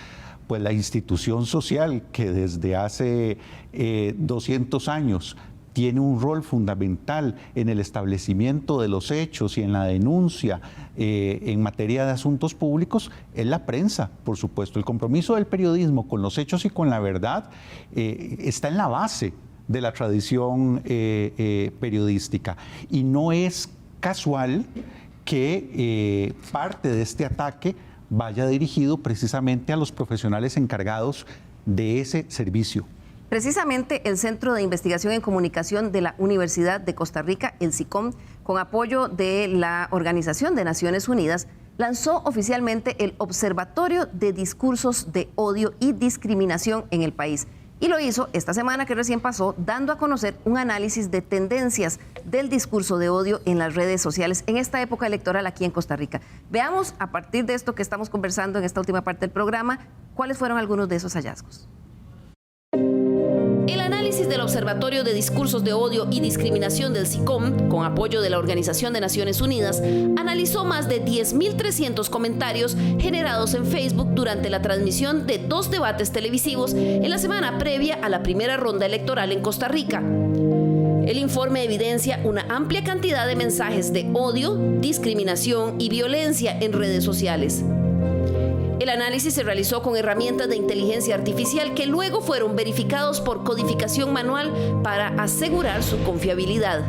pues la institución social que desde hace 200 años tiene un rol fundamental en el establecimiento de los hechos y en la denuncia en materia de asuntos públicos, es la prensa, por supuesto. El compromiso del periodismo con los hechos y con la verdad está en la base de la tradición periodística. Y no es casual que parte de este ataque vaya dirigido precisamente a los profesionales encargados de ese servicio. Precisamente el Centro de Investigación en Comunicación de la Universidad de Costa Rica, el SICOM, con apoyo de la Organización de Naciones Unidas, lanzó oficialmente el Observatorio de Discursos de Odio y Discriminación en el país. Y lo hizo esta semana que recién pasó, dando a conocer un análisis de tendencias del discurso de odio en las redes sociales en esta época electoral aquí en Costa Rica. Veamos, a partir de esto que estamos conversando en esta última parte del programa, cuáles fueron algunos de esos hallazgos. El análisis del Observatorio de Discursos de Odio y Discriminación del SICOM, con apoyo de la Organización de Naciones Unidas, analizó más de 10.300 comentarios generados en Facebook durante la transmisión de 2 debates televisivos en la semana previa a la primera ronda electoral en Costa Rica. El informe evidencia una amplia cantidad de mensajes de odio, discriminación y violencia en redes sociales. El análisis se realizó con herramientas de inteligencia artificial que luego fueron verificados por codificación manual para asegurar su confiabilidad.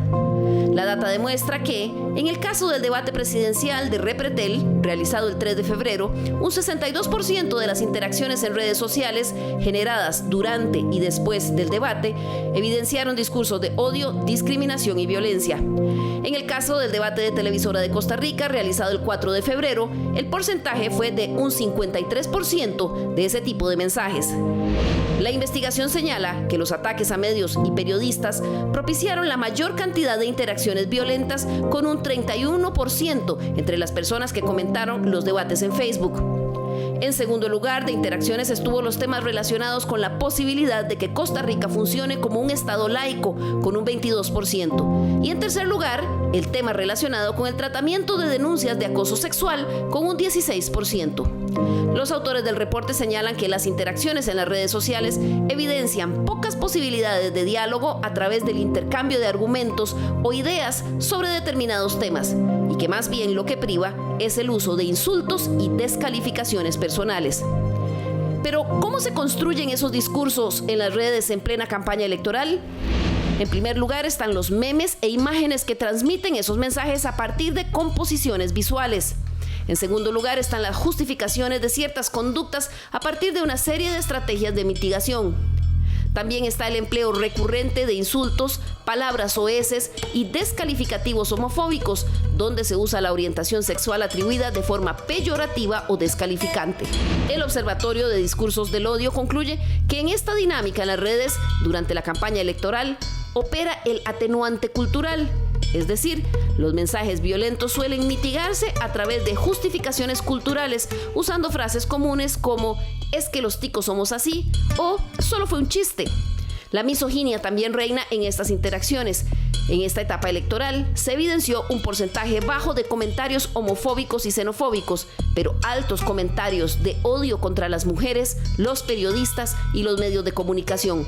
La data demuestra que, en el caso del debate presidencial de Repretel, realizado el 3 de febrero, un 62% de las interacciones en redes sociales generadas durante y después del debate evidenciaron discursos de odio, discriminación y violencia. En el caso del debate de Televisora de Costa Rica, realizado el 4 de febrero, el porcentaje fue de un 53% de ese tipo de mensajes. La investigación señala que los ataques a medios y periodistas propiciaron la mayor cantidad de interacciones violentas, con un 31% entre las personas que comentaron los debates en Facebook. En segundo lugar de interacciones estuvo los temas relacionados con la posibilidad de que Costa Rica funcione como un estado laico, con un 22%. Y en tercer lugar, el tema relacionado con el tratamiento de denuncias de acoso sexual, con un 16%. Los autores del reporte señalan que las interacciones en las redes sociales evidencian pocas posibilidades de diálogo a través del intercambio de argumentos o ideas sobre determinados temas, y que más bien lo que priva es el uso de insultos y descalificaciones personales. Pero, ¿cómo se construyen esos discursos en las redes en plena campaña electoral? En primer lugar están los memes e imágenes que transmiten esos mensajes a partir de composiciones visuales. En segundo lugar están las justificaciones de ciertas conductas a partir de una serie de estrategias de mitigación. También está el empleo recurrente de insultos, palabras soeces y descalificativos homofóbicos, donde se usa la orientación sexual atribuida de forma peyorativa o descalificante. El Observatorio de Discursos del Odio concluye que en esta dinámica en las redes, durante la campaña electoral, opera el atenuante cultural. Es decir, los mensajes violentos suelen mitigarse a través de justificaciones culturales, usando frases comunes como «es que los ticos somos así» o «solo fue un chiste». La misoginia también reina en estas interacciones. En esta etapa electoral se evidenció un porcentaje bajo de comentarios homofóbicos y xenofóbicos, pero altos comentarios de odio contra las mujeres, los periodistas y los medios de comunicación.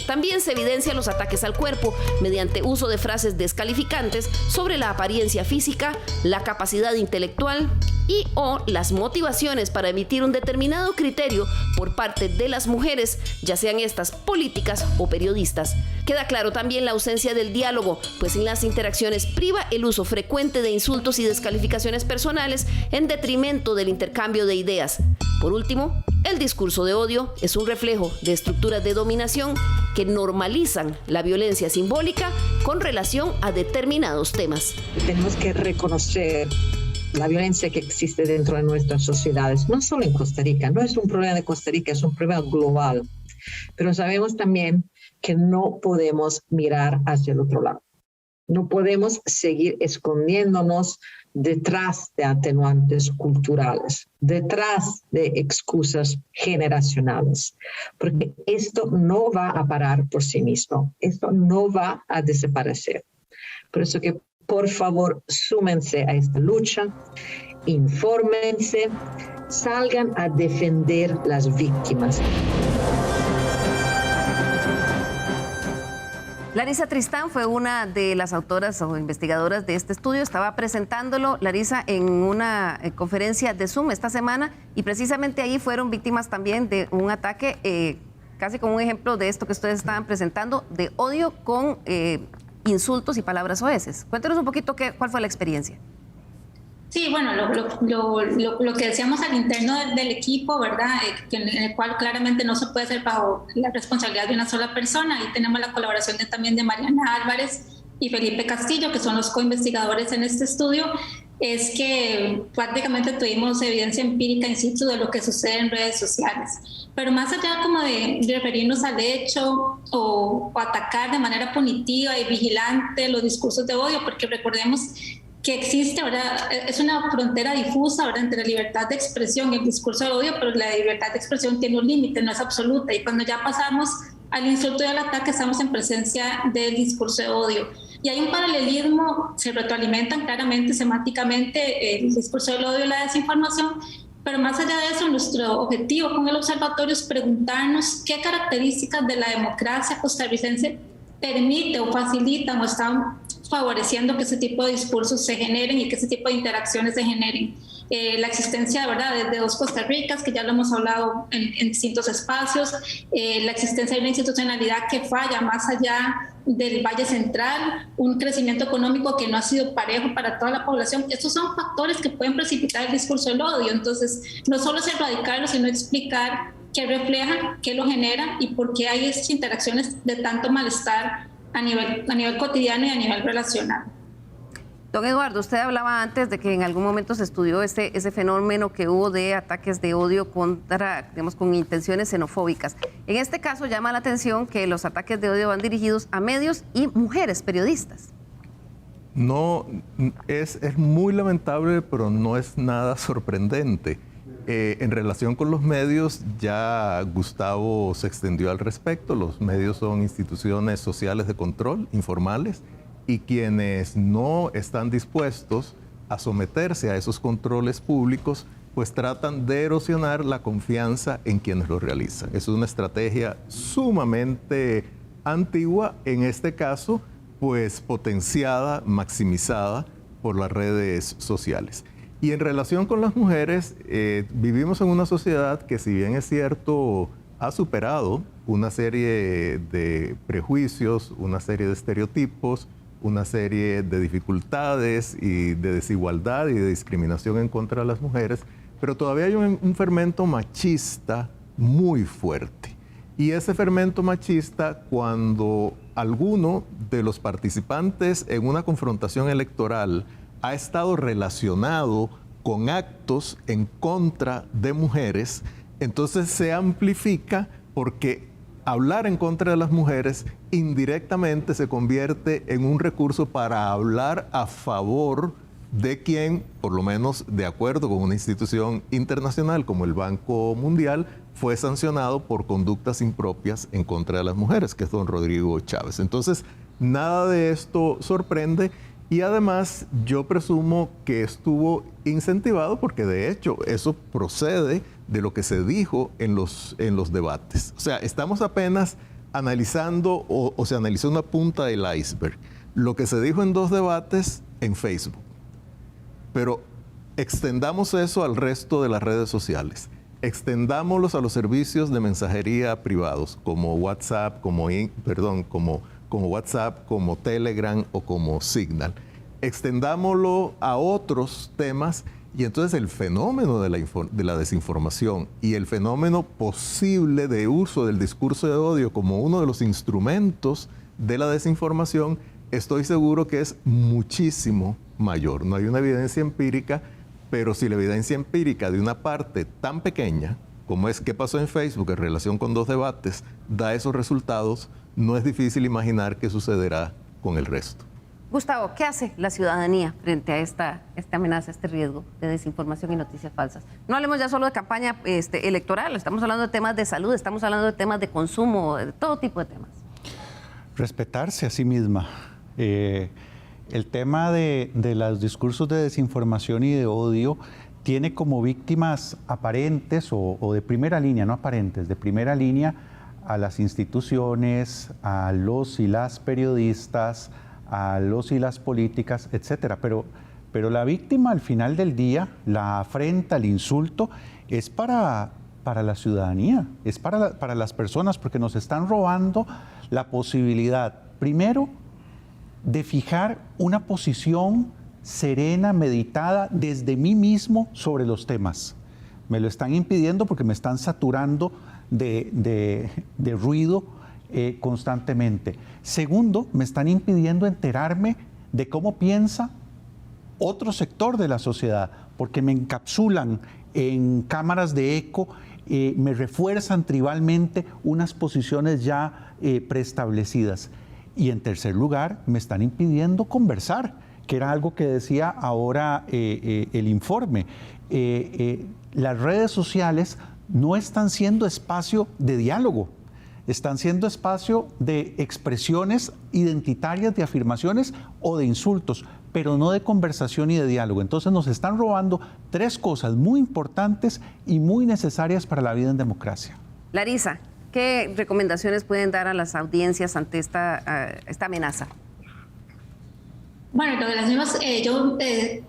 También se evidencian los ataques al cuerpo mediante uso de frases descalificantes sobre la apariencia física, la capacidad intelectual y o las motivaciones para emitir un determinado criterio por parte de las mujeres, ya sean estas políticas o periodistas. Queda claro también la ausencia del diálogo, pues en las interacciones priva el uso frecuente de insultos y descalificaciones personales en detrimento del intercambio de ideas. Por último, el discurso de odio es un reflejo de estructuras de dominación que normalizan la violencia simbólica con relación a determinados temas. Tenemos que reconocer la violencia que existe dentro de nuestras sociedades, no solo en Costa Rica, no es un problema de Costa Rica, es un problema global, pero sabemos también que no podemos mirar hacia el otro lado. No podemos seguir escondiéndonos detrás de atenuantes culturales, detrás de excusas generacionales, porque esto no va a parar por sí mismo, esto no va a desaparecer. Por eso que, por favor, súmense a esta lucha, infórmense, salgan a defender las víctimas. Larisa Tristán fue una de las autoras o investigadoras de este estudio. Estaba presentándolo, Larisa, en una conferencia de Zoom esta semana y precisamente ahí fueron víctimas también de un ataque, casi como un ejemplo de esto que ustedes estaban presentando, de odio con insultos y palabras soeces. Cuéntanos un poquito cuál fue la experiencia. Sí, bueno, lo que decíamos al interno del equipo, ¿verdad? En el cual claramente no se puede hacer bajo la responsabilidad de una sola persona. Ahí tenemos la colaboración también de Mariana Álvarez y Felipe Castillo, que son los coinvestigadores en este estudio, es que prácticamente tuvimos evidencia empírica in situ de lo que sucede en redes sociales. Pero más allá como de referirnos al hecho o atacar de manera punitiva y vigilante los discursos de odio, porque recordemos que existe, ¿verdad? Es una frontera difusa, ¿verdad?, entre la libertad de expresión y el discurso de odio, pero la libertad de expresión tiene un límite, no es absoluta. Y cuando ya pasamos al insulto y al ataque, estamos en presencia del discurso de odio. Y hay un paralelismo, se retroalimentan claramente, semánticamente, el discurso del odio y la desinformación, pero más allá de eso, nuestro objetivo con el observatorio es preguntarnos qué características de la democracia costarricense permite o facilitan o están favoreciendo que ese tipo de discursos se generen y que ese tipo de interacciones se generen. La existencia, ¿verdad?, de dos Costa Ricas, que ya lo hemos hablado en distintos espacios, la existencia de una institucionalidad que falla más allá del Valle Central, un crecimiento económico que no ha sido parejo para toda la población. Estos son factores que pueden precipitar el discurso del odio. Entonces, no solo es erradicarlo, sino explicar qué refleja, qué lo genera y por qué hay esas interacciones de tanto malestar a nivel cotidiano y a nivel relacional. Don Eduardo, usted hablaba antes de que en algún momento se estudió ese fenómeno que hubo de ataques de odio contra, digamos, con intenciones xenofóbicas. En este caso llama la atención que los ataques de odio van dirigidos a medios y mujeres periodistas. No, es muy lamentable, pero no es nada sorprendente. En relación con los medios, ya Gustavo se extendió al respecto. Los medios son instituciones sociales de control, informales, y quienes no están dispuestos a someterse a esos controles públicos, pues tratan de erosionar la confianza en quienes lo realizan. Es una estrategia sumamente antigua, en este caso, pues potenciada, maximizada por las redes sociales. Y en relación con las mujeres, vivimos en una sociedad que, si bien es cierto, ha superado una serie de prejuicios, una serie de estereotipos, una serie de dificultades y de desigualdad y de discriminación en contra de las mujeres, pero todavía hay un fermento machista muy fuerte. Y ese fermento machista, cuando alguno de los participantes en una confrontación electoral ha estado relacionado con actos en contra de mujeres, entonces se amplifica porque hablar en contra de las mujeres indirectamente se convierte en un recurso para hablar a favor de quien, por lo menos de acuerdo con una institución internacional como el Banco Mundial, fue sancionado por conductas impropias en contra de las mujeres, que es don Rodrigo Chávez. Entonces, nada de esto sorprende y además yo presumo que estuvo incentivado porque de hecho eso procede de lo que se dijo en los debates. O sea, estamos apenas analizando o se analizó una punta del iceberg. Lo que se dijo en 2 debates en Facebook. Pero extendamos eso al resto de las redes sociales. Extendámoslos a los servicios de mensajería privados, como WhatsApp, como WhatsApp, como Telegram o como Signal. Extendámoslo a otros temas y entonces el fenómeno de la desinformación y el fenómeno posible de uso del discurso de odio como uno de los instrumentos de la desinformación, estoy seguro que es muchísimo mayor. No hay una evidencia empírica, pero si la evidencia empírica de una parte tan pequeña, como es qué pasó en Facebook en relación con 2 debates, da esos resultados, no es difícil imaginar qué sucederá con el resto. Gustavo, ¿qué hace la ciudadanía frente a esta amenaza, este riesgo de desinformación y noticias falsas? No hablemos ya solo de campaña electoral, estamos hablando de temas de salud, estamos hablando de temas de consumo, de todo tipo de temas. Respetarse a sí misma. El tema de los discursos de desinformación y de odio tiene como víctimas aparentes o de primera línea, no aparentes, de primera línea a las instituciones, a los y las periodistas, a los y las políticas, etcétera. Pero la víctima al final del día, la afrenta, el insulto, es para la ciudadanía, es para las personas, porque nos están robando la posibilidad, primero, de fijar una posición serena, meditada, desde mí mismo sobre los temas. Me lo están impidiendo porque me están saturando de ruido constantemente. Segundo, me están impidiendo enterarme de cómo piensa otro sector de la sociedad, porque me encapsulan en cámaras de eco, me refuerzan tribalmente unas posiciones ya preestablecidas. Y en tercer lugar, me están impidiendo conversar, que era algo que decía ahora el informe. Las redes sociales no están siendo espacio de diálogo, están siendo espacio de expresiones identitarias, de afirmaciones o de insultos, pero no de conversación y de diálogo. Entonces nos están robando 3 cosas muy importantes y muy necesarias para la vida en democracia. Larisa, ¿qué recomendaciones pueden dar a las audiencias ante esta amenaza? Bueno, lo de las mismas, yo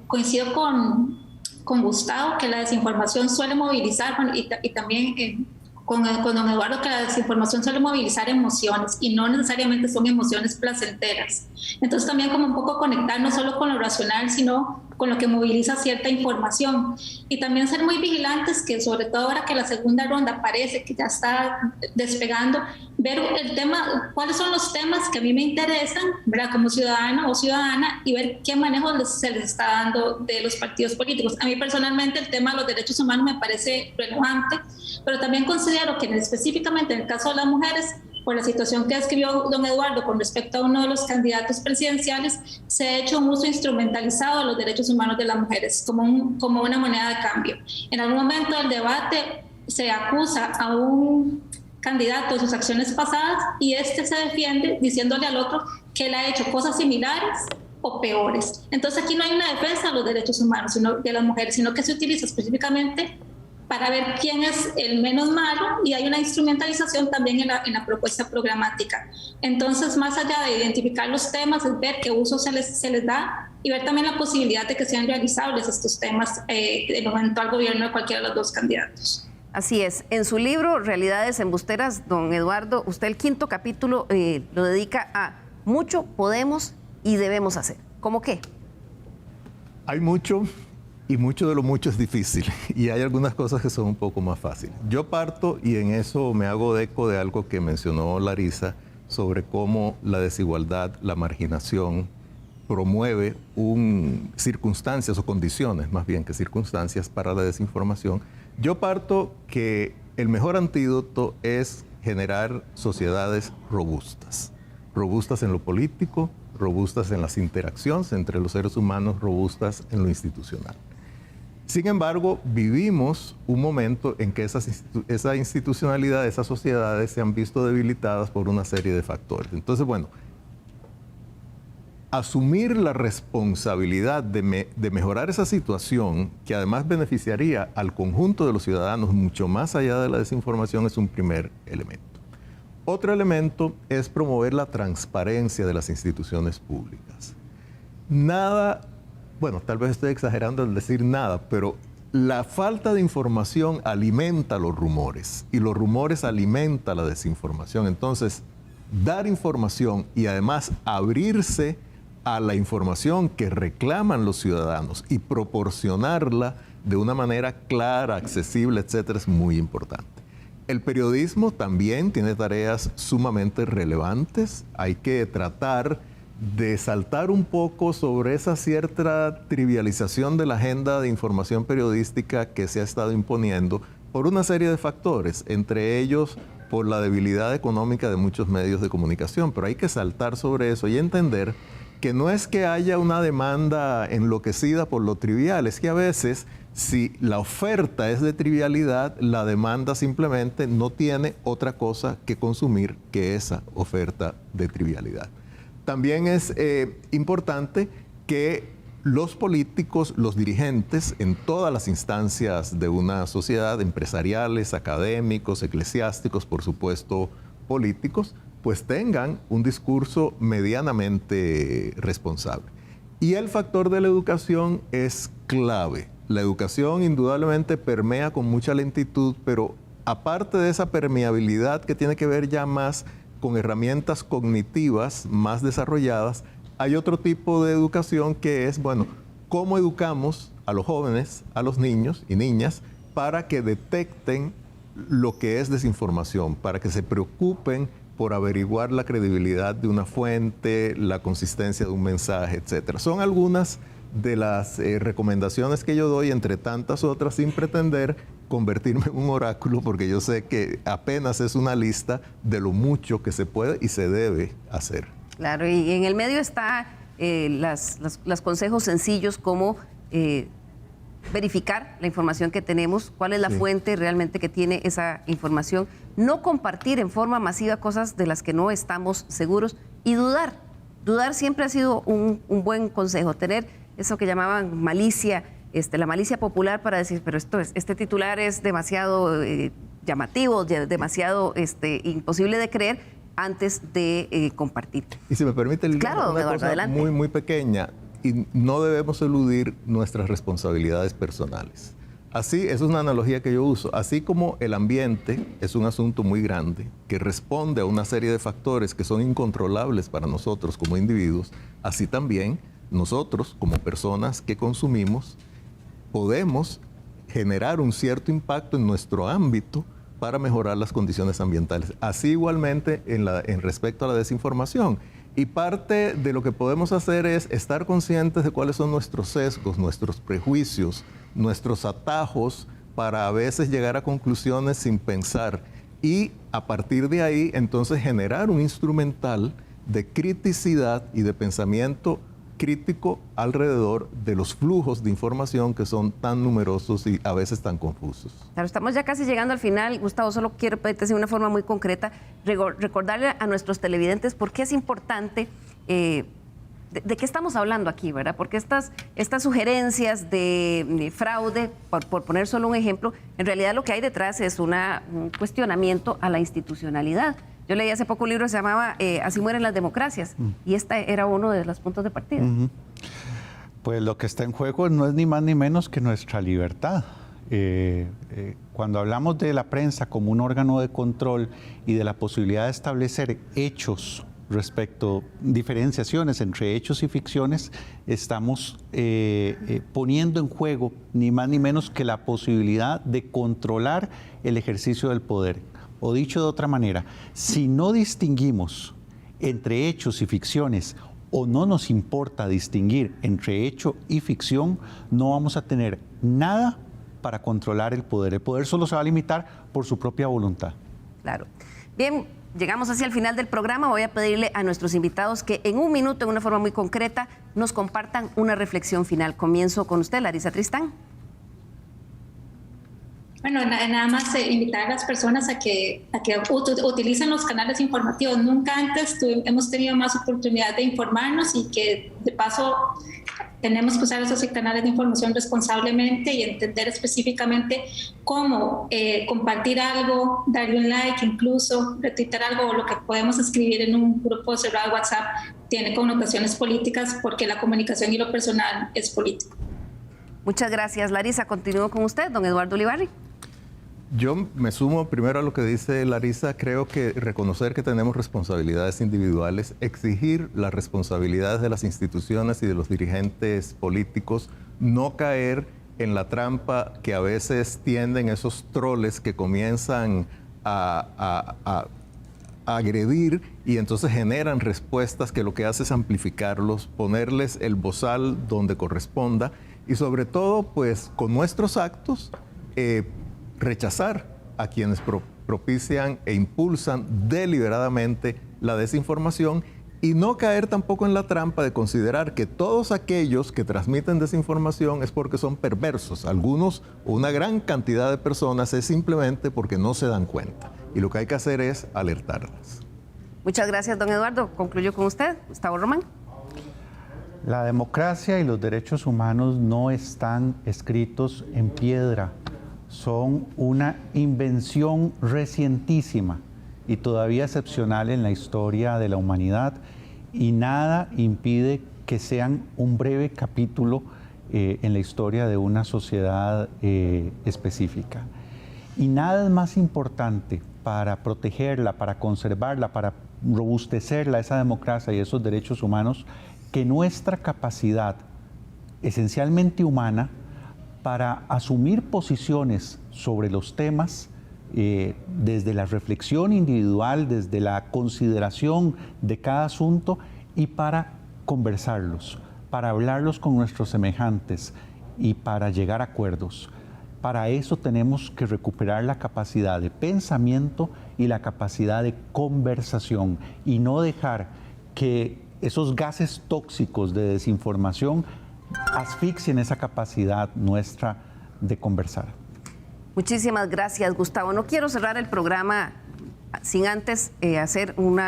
coincido con Gustavo, que la desinformación suele movilizar, bueno, y también con don Eduardo, que la desinformación suele movilizar emociones y no necesariamente son emociones placenteras. Entonces también como un poco conectar no solo con lo racional, sino con lo que moviliza cierta información. Y también ser muy vigilantes, que sobre todo ahora que la segunda ronda parece que ya está despegando, ver el tema, cuáles son los temas que a mí me interesan, ¿verdad?, como ciudadano o ciudadana, y ver qué manejo se les está dando de los partidos políticos. A mí personalmente el tema de los derechos humanos me parece relevante, pero también considero que específicamente en el caso de las mujeres, por la situación que describió don Eduardo con respecto a uno de los candidatos presidenciales, se ha hecho un uso instrumentalizado de los derechos humanos de las mujeres como una moneda de cambio. En algún momento del debate se acusa a un candidato de sus acciones pasadas y este se defiende diciéndole al otro que él ha hecho cosas similares o peores. Entonces aquí no hay una defensa de los derechos humanos de las mujeres, sino que se utiliza específicamente para ver quién es el menos malo, y hay una instrumentalización también en la propuesta programática. Entonces, más allá de identificar los temas, es ver qué uso se les da y ver también la posibilidad de que sean realizables estos temas en momento al gobierno de cualquiera de los 2 candidatos. Así es. En su libro, Realidades Embusteras, don Eduardo, usted el 5º capítulo lo dedica a mucho podemos y debemos hacer? ¿Cómo qué? Hay mucho y mucho de lo mucho es difícil y hay algunas cosas que son un poco más fáciles. Yo parto y en eso me hago eco de algo que mencionó Larissa sobre cómo la desigualdad, la marginación promueve circunstancias o condiciones, más bien que circunstancias para la desinformación. Yo parto que el mejor antídoto es generar sociedades robustas. Robustas en lo político, robustas en las interacciones entre los seres humanos, robustas en lo institucional. Sin embargo, vivimos un momento en que esa institucionalidad, esas sociedades se han visto debilitadas por una serie de factores. Entonces, bueno, asumir la responsabilidad de mejorar esa situación, que además beneficiaría al conjunto de los ciudadanos mucho más allá de la desinformación, es un primer elemento. Otro elemento es promover la transparencia de las instituciones públicas. Nada, bueno, tal vez estoy exagerando al decir nada, pero la falta de información alimenta los rumores y los rumores alimentan la desinformación. Entonces, dar información y además abrirse a la información que reclaman los ciudadanos y proporcionarla de una manera clara, accesible, etcétera, es muy importante. El periodismo también tiene tareas sumamente relevantes. Hay que tratar de saltar un poco sobre esa cierta trivialización de la agenda de información periodística que se ha estado imponiendo por una serie de factores, entre ellos por la debilidad económica de muchos medios de comunicación. Pero hay que saltar sobre eso y entender que no es que haya una demanda enloquecida por lo trivial, es que a veces, si la oferta es de trivialidad, la demanda simplemente no tiene otra cosa que consumir que esa oferta de trivialidad. También es importante que los políticos, los dirigentes en todas las instancias de una sociedad, empresariales, académicos, eclesiásticos, por supuesto, políticos, pues tengan un discurso medianamente responsable. Y el factor de la educación es clave. La educación indudablemente permea con mucha lentitud, pero aparte de esa permeabilidad que tiene que ver ya más con herramientas cognitivas más desarrolladas, hay otro tipo de educación que es, bueno, cómo educamos a los jóvenes, a los niños y niñas para que detecten lo que es desinformación, para que se preocupen por averiguar la credibilidad de una fuente, la consistencia de un mensaje, etcétera. Son algunas de las recomendaciones que yo doy, entre tantas otras, sin pretender convertirme en un oráculo, porque yo sé que apenas es una lista de lo mucho que se puede y se debe hacer. Claro, y en el medio está los consejos sencillos como verificar la información que tenemos, cuál es la fuente realmente que tiene esa información, no compartir en forma masiva cosas de las que no estamos seguros y dudar. Dudar siempre ha sido un buen consejo, tener eso que llamaban malicia, la malicia popular para decir, pero este titular es demasiado llamativo, demasiado imposible de creer antes de compartir. Y si me permite, claro, una cosa adelante. muy pequeña, y no debemos eludir nuestras responsabilidades personales. Así, es una analogía que yo uso, así como el ambiente es un asunto muy grande que responde a una serie de factores que son incontrolables para nosotros como individuos, así también nosotros como personas que consumimos podemos generar un cierto impacto en nuestro ámbito para mejorar las condiciones ambientales. Así igualmente en respecto a la desinformación. Y parte de lo que podemos hacer es estar conscientes de cuáles son nuestros sesgos, nuestros prejuicios, nuestros atajos para a veces llegar a conclusiones sin pensar y a partir de ahí entonces generar un instrumental de criticidad y de pensamiento crítico alrededor de los flujos de información que son tan numerosos y a veces tan confusos. Claro, estamos ya casi llegando al final. Gustavo, solo quiero pedirte de una forma muy concreta, recordarle a nuestros televidentes por qué es importante, de qué estamos hablando aquí, ¿verdad? Porque estas sugerencias de fraude, por poner solo un ejemplo, en realidad lo que hay detrás es un cuestionamiento a la institucionalidad. Yo leí hace poco un libro que se llamaba Así mueren las democracias, y este era uno de los puntos de partida. Pues lo que está en juego no es ni más ni menos que nuestra libertad. Cuando hablamos de la prensa como un órgano de control y de la posibilidad de establecer hechos respecto a diferenciaciones entre hechos y ficciones, estamos poniendo en juego ni más ni menos que la posibilidad de controlar el ejercicio del poder. O dicho de otra manera, si no distinguimos entre hechos y ficciones, o no nos importa distinguir entre hecho y ficción, no vamos a tener nada para controlar el poder. El poder solo se va a limitar por su propia voluntad. Claro. Bien, llegamos hacia el final del programa. Voy a pedirle a nuestros invitados que en un minuto, en una forma muy concreta, nos compartan una reflexión final. Comienzo con usted, Larissa Tristán. Bueno, nada más invitar a las personas a que utilicen los canales informativos. Nunca antes hemos tenido más oportunidad de informarnos y que de paso tenemos que usar esos canales de información responsablemente y entender específicamente cómo compartir algo, darle un like, incluso retuitar algo o lo que podemos escribir en un grupo cerrado de WhatsApp tiene connotaciones políticas porque la comunicación y lo personal es político. Muchas gracias, Larissa. Continúo con usted, don Eduardo Ulibarri. Yo me sumo primero a lo que dice Larissa. Creo que reconocer que tenemos responsabilidades individuales, exigir las responsabilidades de las instituciones y de los dirigentes políticos, no caer en la trampa que a veces tienden esos troles que comienzan a agredir y entonces generan respuestas que lo que hace es amplificarlos, ponerles el bozal donde corresponda y sobre todo, pues, con nuestros actos, rechazar a quienes propician e impulsan deliberadamente la desinformación y no caer tampoco en la trampa de considerar que todos aquellos que transmiten desinformación es porque son perversos. Algunos, una gran cantidad de personas, es simplemente porque no se dan cuenta. Y lo que hay que hacer es alertarlas. Muchas gracias, don Eduardo. Concluyo con usted, Gustavo Román. La democracia y los derechos humanos no están escritos en piedra. Son una invención recientísima y todavía excepcional en la historia de la humanidad y nada impide que sean un breve capítulo en la historia de una sociedad específica. Y nada es más importante para protegerla, para conservarla, para robustecerla, esa democracia y esos derechos humanos, que nuestra capacidad esencialmente humana para asumir posiciones sobre los temas desde la reflexión individual, desde la consideración de cada asunto y para conversarlos, para hablarlos con nuestros semejantes y para llegar a acuerdos. Para eso tenemos que recuperar la capacidad de pensamiento y la capacidad de conversación y no dejar que esos gases tóxicos de desinformación asfixien esa capacidad nuestra de conversar. Muchísimas gracias, Gustavo. No quiero cerrar el programa sin antes hacer un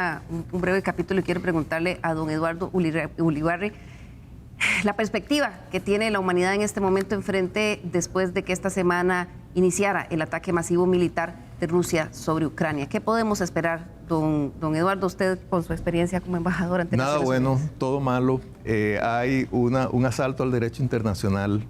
breve capítulo y quiero preguntarle a don Eduardo Ulibarri la perspectiva que tiene la humanidad en este momento enfrente después de que esta semana iniciara el ataque masivo militar de Rusia sobre Ucrania. ¿Qué podemos esperar, don Eduardo, usted con su experiencia como embajador ante Nada Naciones bueno, Unidas? todo malo. Hay un asalto al derecho internacional,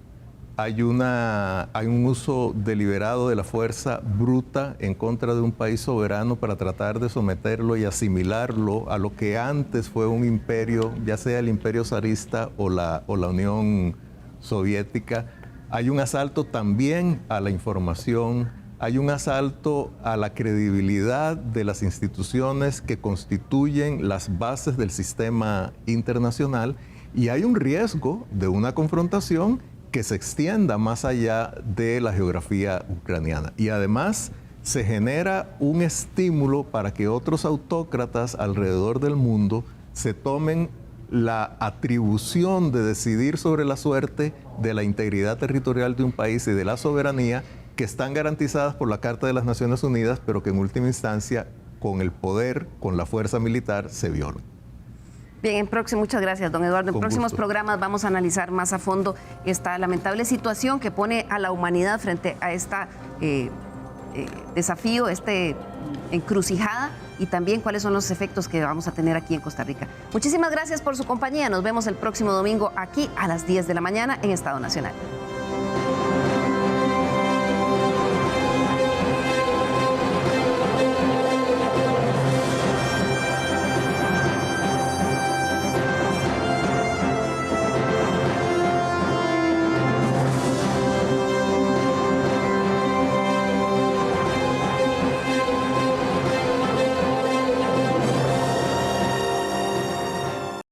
hay un uso deliberado de la fuerza bruta en contra de un país soberano para tratar de someterlo y asimilarlo a lo que antes fue un imperio, ya sea el imperio zarista o la Unión Soviética. Hay un asalto también a la información, hay un asalto a la credibilidad de las instituciones que constituyen las bases del sistema internacional y hay un riesgo de una confrontación que se extienda más allá de la geografía ucraniana. Y además se genera un estímulo para que otros autócratas alrededor del mundo se tomen la atribución de decidir sobre la suerte de la integridad territorial de un país y de la soberanía que están garantizadas por la Carta de las Naciones Unidas, pero que en última instancia, con el poder, con la fuerza militar, se violan. Bien, muchas gracias, don Eduardo. En próximos programas vamos a analizar más a fondo esta lamentable situación que pone a la humanidad frente a esta desafío, encrucijada, y también cuáles son los efectos que vamos a tener aquí en Costa Rica. Muchísimas gracias por su compañía. Nos vemos el próximo domingo aquí a las 10 de la mañana en Estado Nacional.